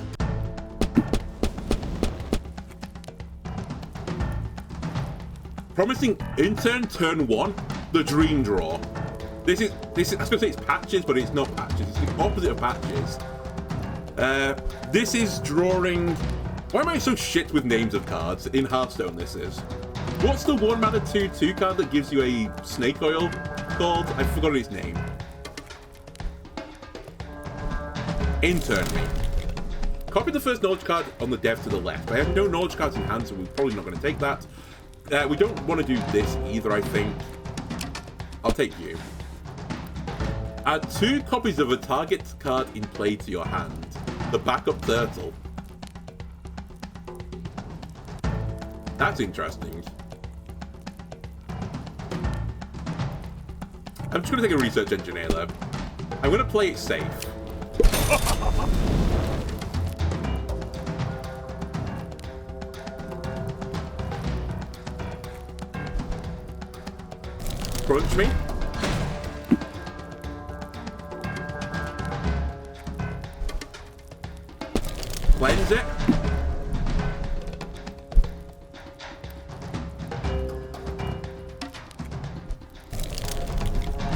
Promising intern turn 1, the dream draw. This is I was gonna say it's patches, but it's not patches. It's the opposite of patches. This is drawing. Why am I so shit with names of cards? In Hearthstone, this is. What's the 1 mana 2/2 card that gives you a snake oil called? I've forgotten its name. Intern me. Copy the first knowledge card on the dev to the left. I have no knowledge cards in hand, so we're probably not going to take that. We don't want to do this either, I think. I'll take you. Add 2 copies of a target card in play to your hand. The backup turtle. That's interesting. I'm just going to take a research engineer though. I'm going to play it safe. Crunch me. Cleanse it.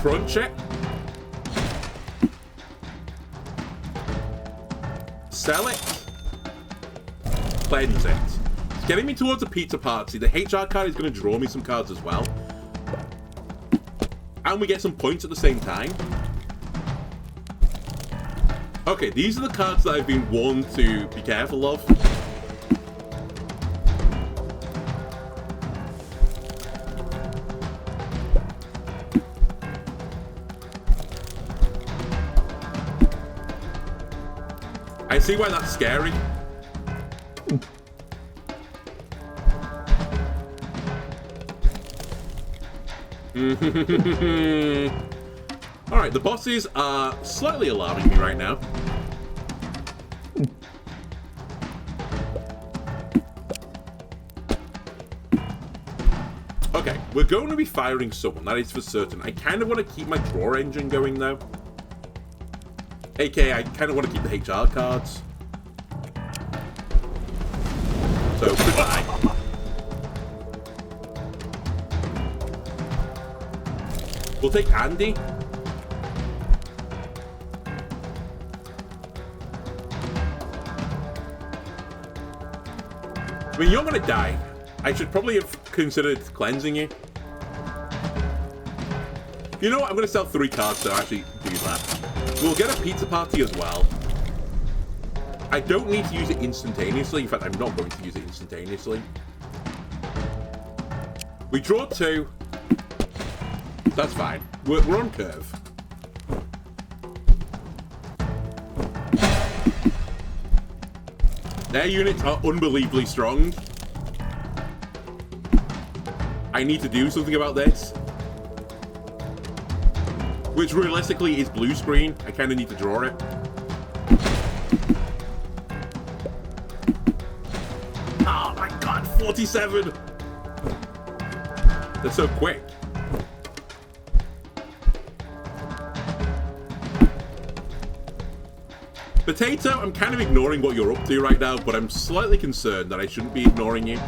Crunch it. Sell it. Cleanse it. It's getting me towards a pizza party. The HR card is going to draw me some cards as well. And we get some points at the same time. Okay, these are the cards that I've been warned to be careful of. I see why that's scary. Alright, the bosses are slightly alarming me right now. Okay, we're going to be firing someone, that is for certain. I kind of want to keep my draw engine going though. AKA, I kind of want to keep the HR cards. So, goodbye. We'll take Andy. I mean, you're gonna die. I should probably have considered cleansing you. You know what? I'm gonna sell 3 cards to actually do that. We'll get a pizza party as well. I don't need to use it instantaneously. In fact, I'm not going to use it instantaneously. We draw 2. That's fine. We're on curve. Their units are unbelievably strong. I need to do something about this. Which realistically is blue screen. I kind of need to draw it. Oh my god, 47! They're so quick. Potato, I'm kind of ignoring what you're up to right now, but I'm slightly concerned that I shouldn't be ignoring you.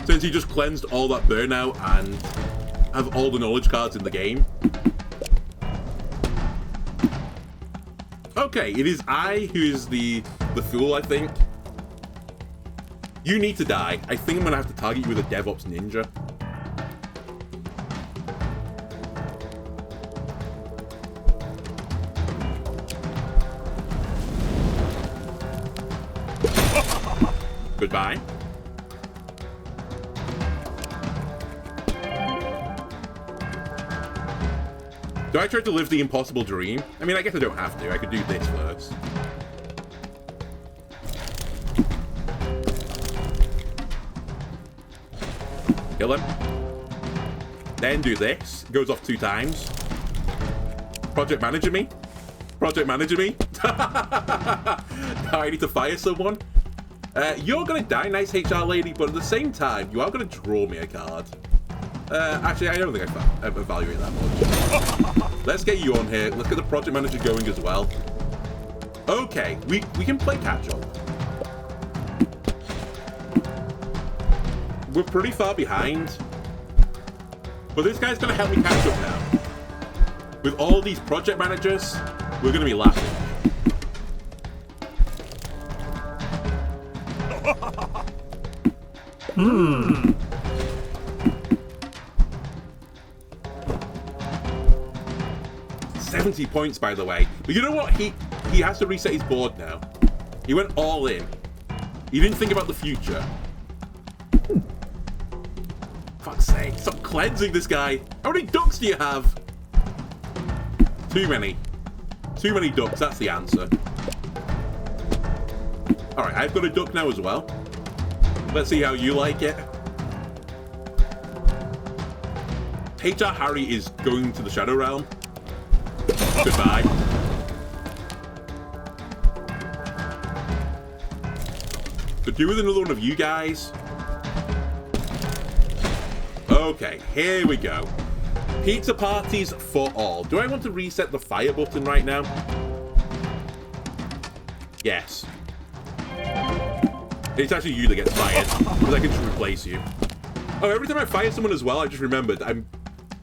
Since you just cleansed all that burnout and have all the knowledge cards in the game. Okay, it is I who is the fool, I think. You need to die. I think I'm going to have to target you with a DevOps Ninja. Goodbye. Do I try to live the impossible dream? I mean, I guess I don't have to. I could do this first. Kill him. Then do this. Goes off 2 times. Project manager me. Project manager me. Now I need to fire someone. You're gonna die, nice HR lady, but at the same time, you are gonna draw me a card. Actually, I don't think I evaluate that much. Let's get you on here. Let's get the project manager going as well. Okay, we can play catch-up. We're pretty far behind. But this guy's gonna help me catch up now. With all these project managers, we're gonna be laughing. 70 points, by the way. But you know what? He has to reset his board now. He went all in. He didn't think about the future. Fuck's sake, stop cleansing this guy. How many ducks do you have? Too many. Too many ducks, that's the answer. Alright, I've got a duck now as well. Let's see how you like it. HR Harry is going to the Shadow Realm. Goodbye. Could do with another one of you guys. Okay, here we go. Pizza parties for all. Do I want to reset the fire button right now? Yes. It's actually you that gets fired, because I can just replace you. Oh, every time I fire someone as well, I just remembered I'm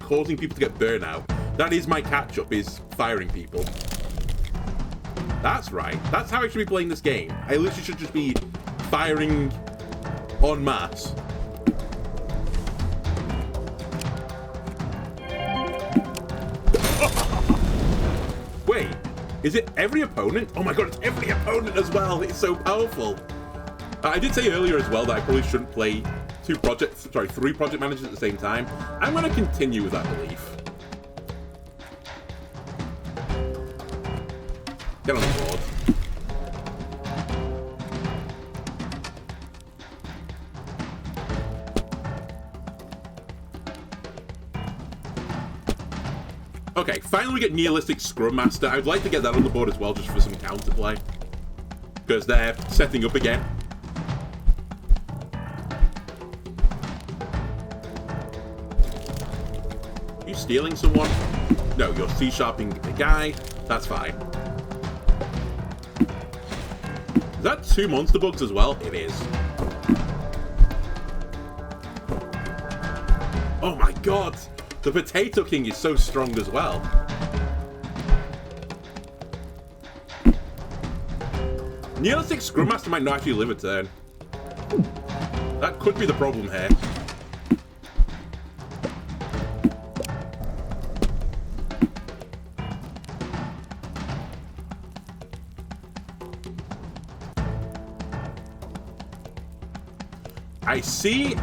causing people to get burnout. That is my catch-up, is firing people. That's right. That's how I should be playing this game. I literally should just be firing en masse. Wait, is it every opponent? Oh my god, it's every opponent as well. It's so powerful. I did say earlier as well that I probably shouldn't play three project managers at the same time. I'm going to continue with that belief. Get on the board. Okay, finally we get Nihilistic Scrum Master. I'd like to get that on the board as well, just for some counterplay. Because they're setting up again. Are you stealing someone? No, you're C-sharping the guy. That's fine. Is that 2 monster bugs as well? It is. Oh my god! The Potato King is so strong as well. Nihilistic Scrum Master might not actually live a turn. That could be the problem here. I see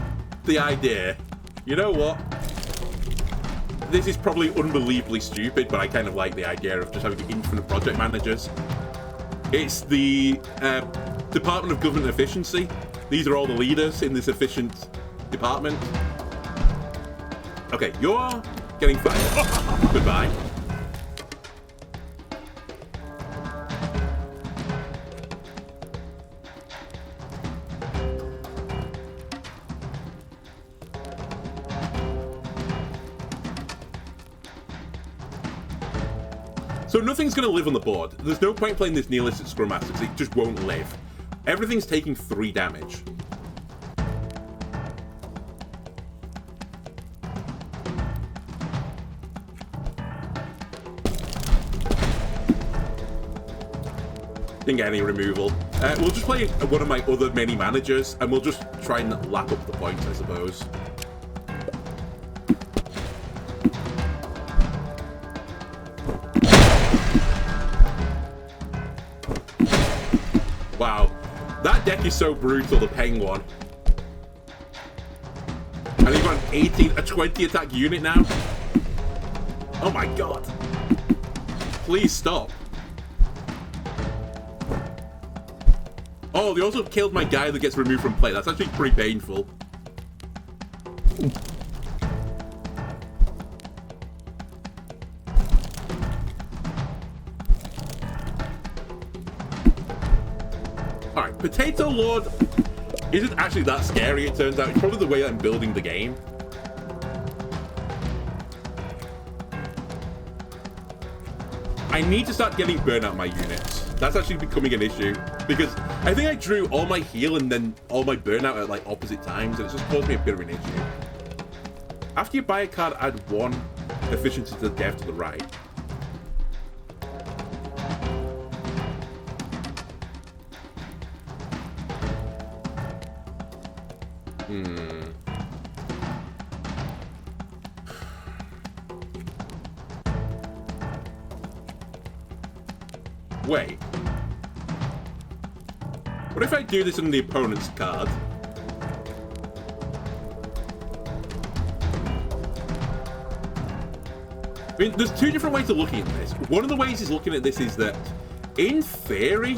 the idea. You know what? This is probably unbelievably stupid, but I kind of like the idea of just having infinite project managers. It's the Department of Government Efficiency. These are all the leaders in this efficient department. Okay, you're getting fired. Goodbye. So nothing's going to live on the board. There's no point playing this Nihilistic Scrum Master because it just won't live. Everything's taking 3 damage. Didn't get any removal. We'll just play one of my other many managers and we'll just try and lap up the points, I suppose. Wow, that deck is so brutal, the Peng one. And you've got a 20 attack unit now? Oh my god. Please stop. Oh, they also killed my guy that gets removed from play. That's actually pretty painful. Alright, Potato Lord isn't actually that scary, it turns out. It's probably the way I'm building the game. I need to start getting burnout on my units. That's actually becoming an issue. Because I think I drew all my heal and then all my burnout at like opposite times, and it's just caused me a bit of an issue. After you buy a card, add 1 efficiency to the dev to the right. Wait. What if I do this on the opponent's card? I mean, there's two different ways of looking at this. One of the ways he's looking at this is that, in theory,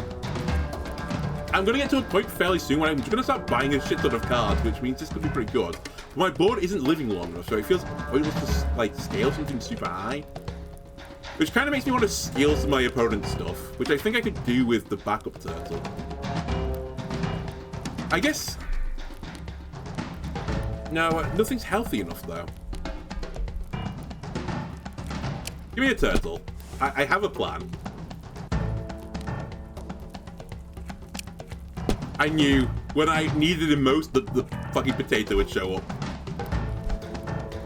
I'm going to get to a point fairly soon where I'm going to start buying a shit ton of cards, which means this could be pretty good. But my board isn't living long enough, so it feels pointless to, like, scale something super high. Which kind of makes me want to steal some of my opponent's stuff, which I think I could do with the backup turtle. I guess... No, nothing's healthy enough, though. Give me a turtle. I have a plan. I knew when I needed him most that the fucking potato would show up.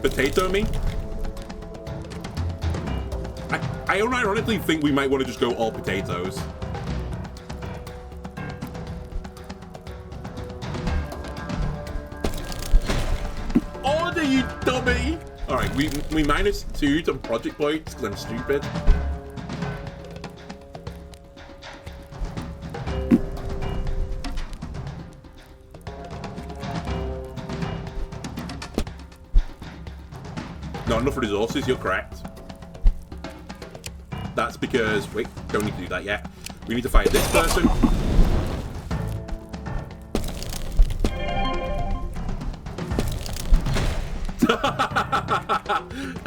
Potato me? I unironically think we might want to just go all potatoes. Order, you dummy! Alright, we -2 on project points because I'm stupid. Not enough resources, you're correct. That's because... Wait, don't need to do that yet. We need to fight this person.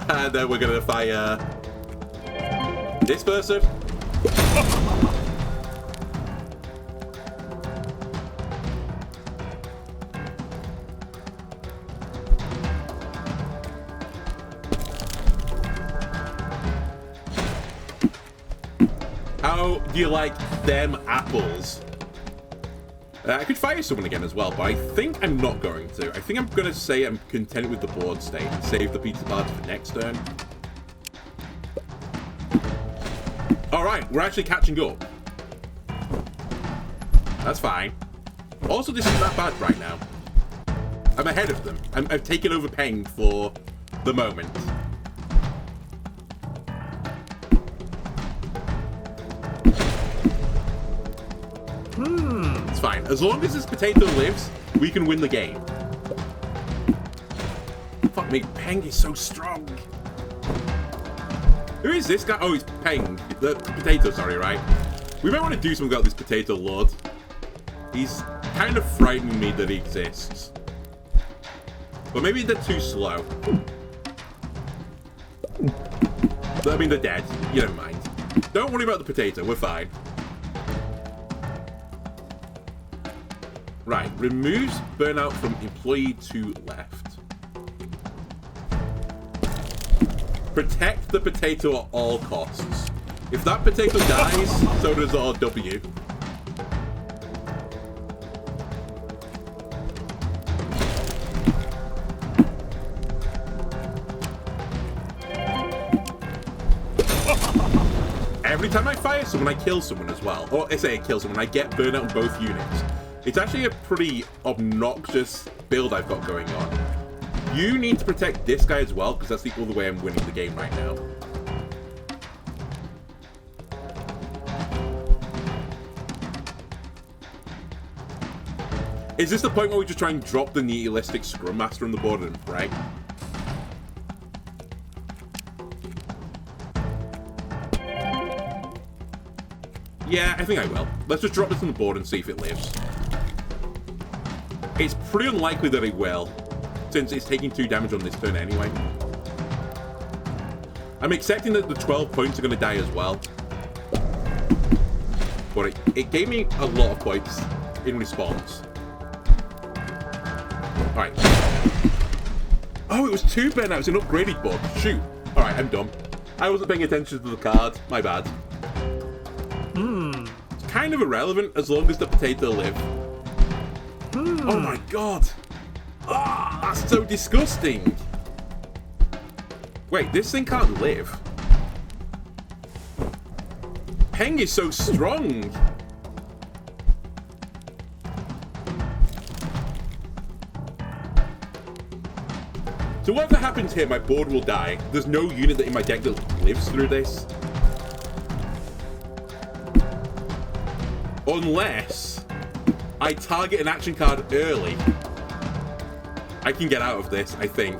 And then we're gonna fire this person. How do you like them apples? I could fire someone again as well, but I think I'm not going to. I think I'm going to say I'm content with the board state and save the pizza party for next turn. Alright, we're actually catching up. That's fine. Also, this isn't that bad right now. I'm ahead of them. I've taken over Peng for the moment. It's fine. As long as this potato lives, we can win the game. Fuck me, Peng is so strong. Who is this guy? Oh, it's Peng. The potato, sorry, right? We might want to do something about this potato lord. He's kind of frightening me that he exists. But maybe they're too slow. I mean, they're dead. You don't mind. Don't worry about the potato. We're fine. Right, removes burnout from employee to left. Protect the potato at all costs. If that potato dies, so does our W. Every time I fire someone, I kill someone as well. Or I say I kill someone, I get burnout on both units. It's actually a pretty obnoxious build I've got going on. You need to protect this guy as well, because that's the other way I'm winning the game right now. Is this the point where we just try and drop the nihilistic Scrum Master on the board and pray? Yeah, I think I will. Let's just drop this on the board and see if it lives. It's pretty unlikely that it will, since it's taking 2 damage on this turn anyway. I'm accepting that the 12 points are going to die as well. But it gave me a lot of points in response. Alright. Oh, it was 2 burnouts, an upgraded board. Shoot. Alright, I'm dumb. I wasn't paying attention to the card. My bad. It's kind of irrelevant as long as the potato live. Oh my god. Oh, that's so disgusting. Wait, this thing can't live. Peng is so strong. So whatever happens here, my board will die. There's no unit in my deck that lives through this. Unless I target an action card early. I can get out of this, I think.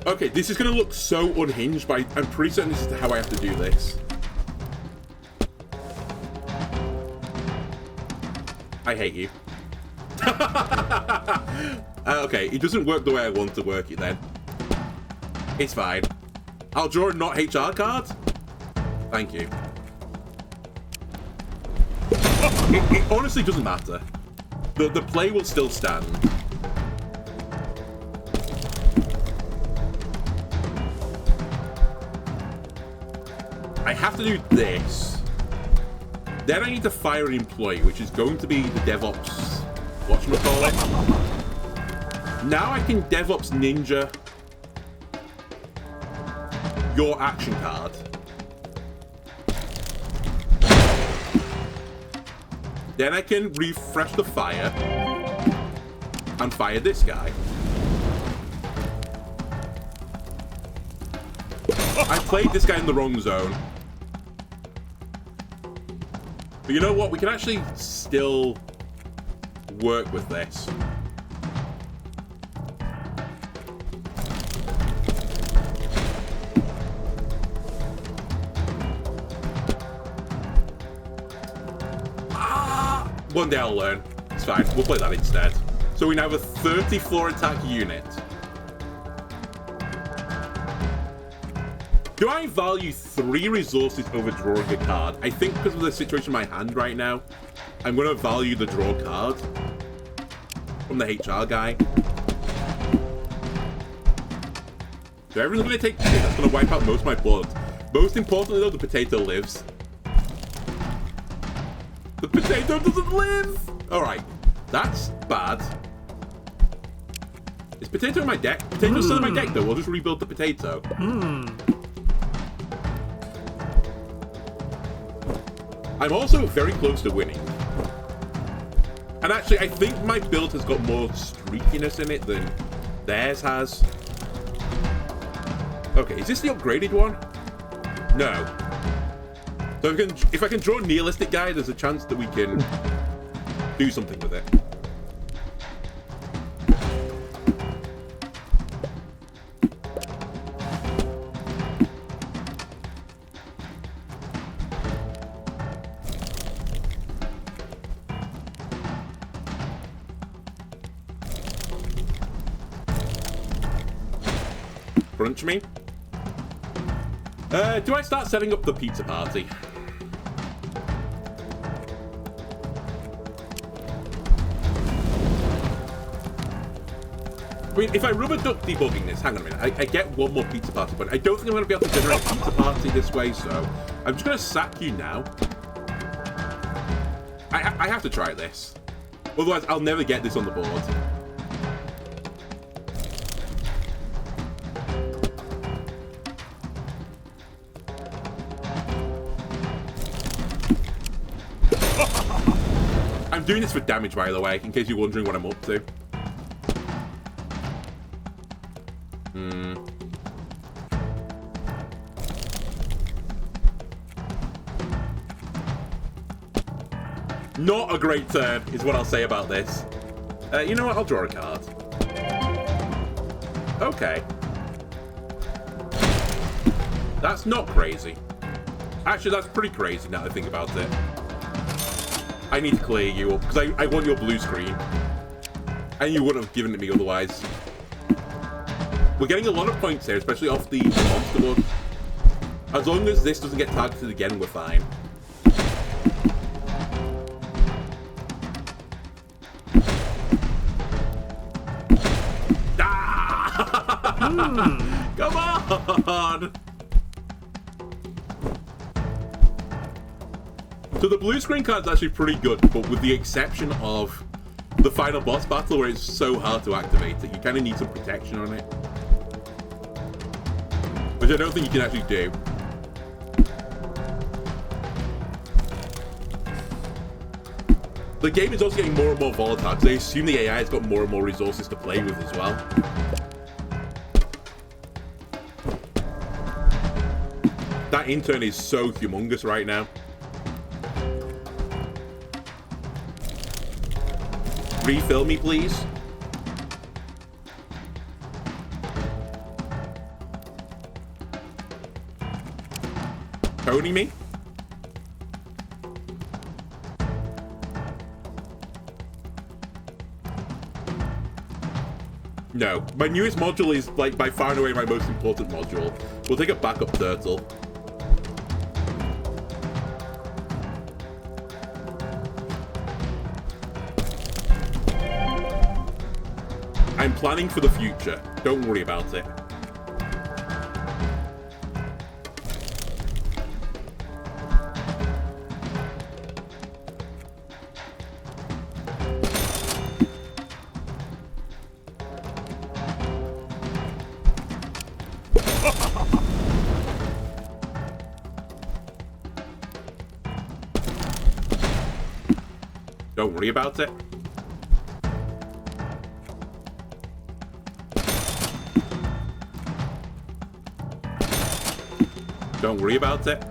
Okay, this is going to look so unhinged, but I'm pretty certain this is how I have to do this. I hate you. Okay, it doesn't work the way I want to work it then. It's fine. I'll draw a not HR card. Thank you. It honestly doesn't matter. The play will still stand. I have to do this. Then I need to fire an employee, which is going to be the DevOps, whatchamacallit. Now I can DevOps Ninja your action card. Then I can refresh the fire and fire this guy. I played this guy in the wrong zone. But you know what? We can actually still work with this. One day I'll learn. It's fine. We'll play that instead. So we now have a 34 attack unit. Do I value 3 resources over drawing a card? I think because of the situation in my hand right now, I'm going to value the draw card from the HR guy. So everyone's going to take a hit. That's going to wipe out most of my blood. Most importantly though, the potato lives. The potato doesn't live! Alright, that's bad. Is potato in my deck? Potato's still in my deck though, we'll just rebuild the potato. I'm also very close to winning. And actually, I think my build has got more streakiness in it than theirs has. Okay, is this the upgraded one? No. So if I can draw a nihilistic guy, there's a chance that we can do something with it. Crunch me. Do I start setting up the pizza party? I mean, if I rubber duck debugging this, hang on a minute, I get one more pizza party, but I don't think I'm going to be able to generate a pizza party this way, so I'm just going to sack you now. I have to try this. Otherwise, I'll never get this on the board. I'm doing this for damage, by the way, in case you're wondering what I'm up to. Not a great turn, is what I'll say about this. You know what? I'll draw a card. Okay. That's not crazy. Actually, that's pretty crazy now that I think about it. I need to clear you up, because I want your blue screen. And you wouldn't have given it me otherwise. We're getting a lot of points here, especially off the monster board. As long as this doesn't get targeted again, we're fine. Come on! So the blue screen card's actually pretty good, but with the exception of the final boss battle where it's so hard to activate it, you kind of need some protection on it. Which I don't think you can actually do. The game is also getting more and more volatile, because I assume the AI has got more and more resources to play with as well. That intern is so humongous right now. Refill me, please. Pony me? No. My newest module is, like, by far and away my most important module. We'll take a backup turtle. I'm planning for the future. Don't worry about it. Don't worry about it. Don't worry about it.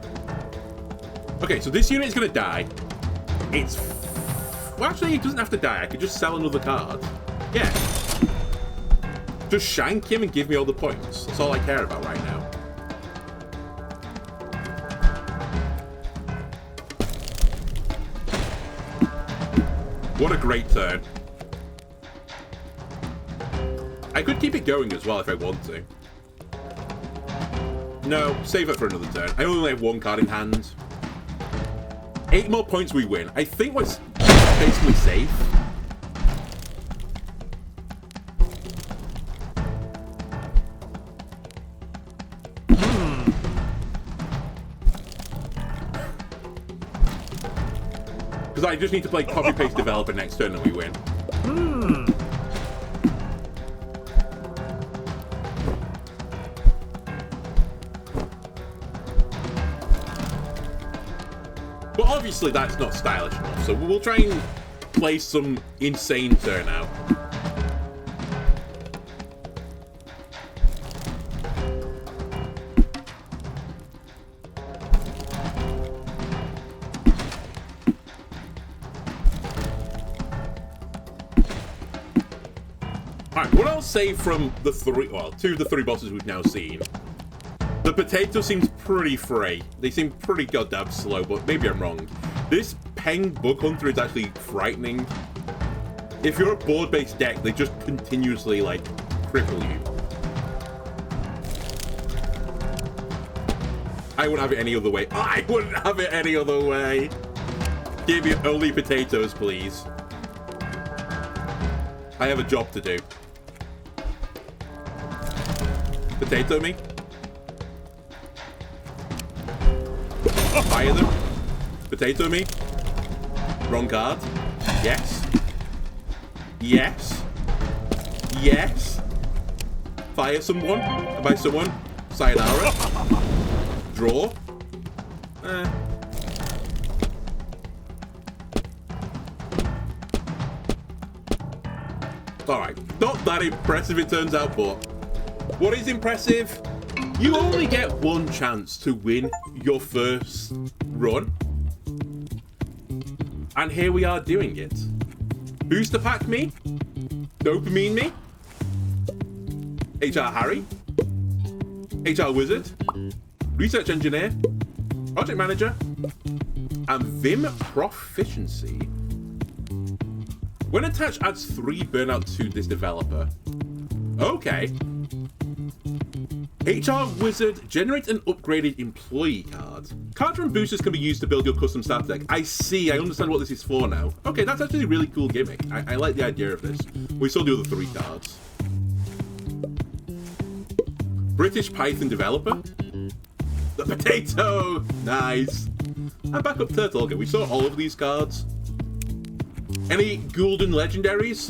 Okay, so this unit is going to die. It's... Well, actually, it doesn't have to die. I could just sell another card. Yeah. Just shank him and give me all the points. That's all I care about right now. What a great turn. I could keep it going as well if I want to. No, save it for another turn. I only have one card in hand. 8 more points, we win. I think we're basically safe. Because I just need to play copy-paste developer next turn and we win. But obviously that's not stylish enough, so we'll try and play some insane turn out. Alright, what I'll say from the two of the three bosses we've now seen. The potato seems pretty free. They seem pretty goddamn slow, but maybe I'm wrong. This Peng Bug Hunter is actually frightening. If you're a board-based deck, they just continuously, like, cripple you. I wouldn't have it any other way. I wouldn't have it any other way. Give me only potatoes, please. I have a job to do. Potato me. Fire them. Potato me. Wrong card. Yes. Yes. Yes. Fire someone. And by someone, Sayonara. Draw. Alright. Not that impressive, it turns out, but what is impressive? You only get one chance to win your first run. And here we are doing it. Booster pack me. Dopamine me. HR Harry. HR Wizard. Research Engineer. Project Manager. And Vim Proficiency. When attached, adds 3 burnout to this developer. Okay. HR Wizard generates an upgraded employee card. Cards from boosters can be used to build your custom starter deck. I see, I understand what this is for now. Okay, that's actually a really cool gimmick. I like the idea of this. We still do the 3 cards. British Python developer. The potato! Nice. And backup turtle. Okay, we saw all of these cards. Any golden legendaries?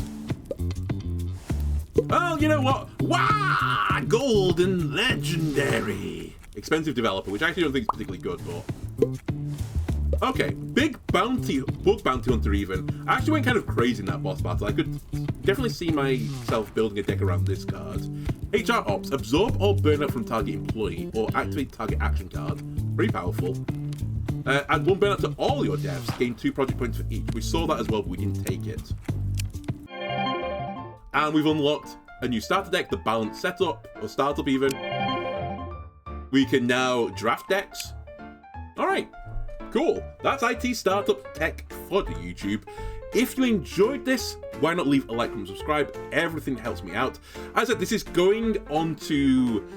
Well, you know what? Wow! Golden legendary. Expensive developer, which I actually don't think is particularly good, but... Okay, big bounty, bug bounty hunter even. I actually went kind of crazy in that boss battle. I could definitely see myself building a deck around this card. HR Ops, absorb or burn out from target employee, or activate target action card. Pretty powerful. Add 1 burnout to all your devs, gain 2 project points for each. We saw that as well, but we didn't take it. And we've unlocked a new starter deck, the balanced setup, or startup even. We can now draft decks. Alright, cool. That's IT Startup Tech Fodder YouTube. If you enjoyed this, why not leave a like and subscribe? Everything helps me out. As I said, this is going onto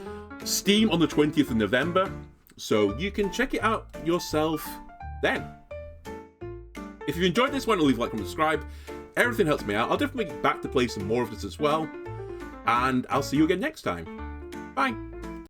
Steam on the 20th of November, so you can check it out yourself then. If you enjoyed this, why not leave a like and subscribe? Everything helps me out. I'll definitely be back to play some more of this as well. And I'll see you again next time. Bye.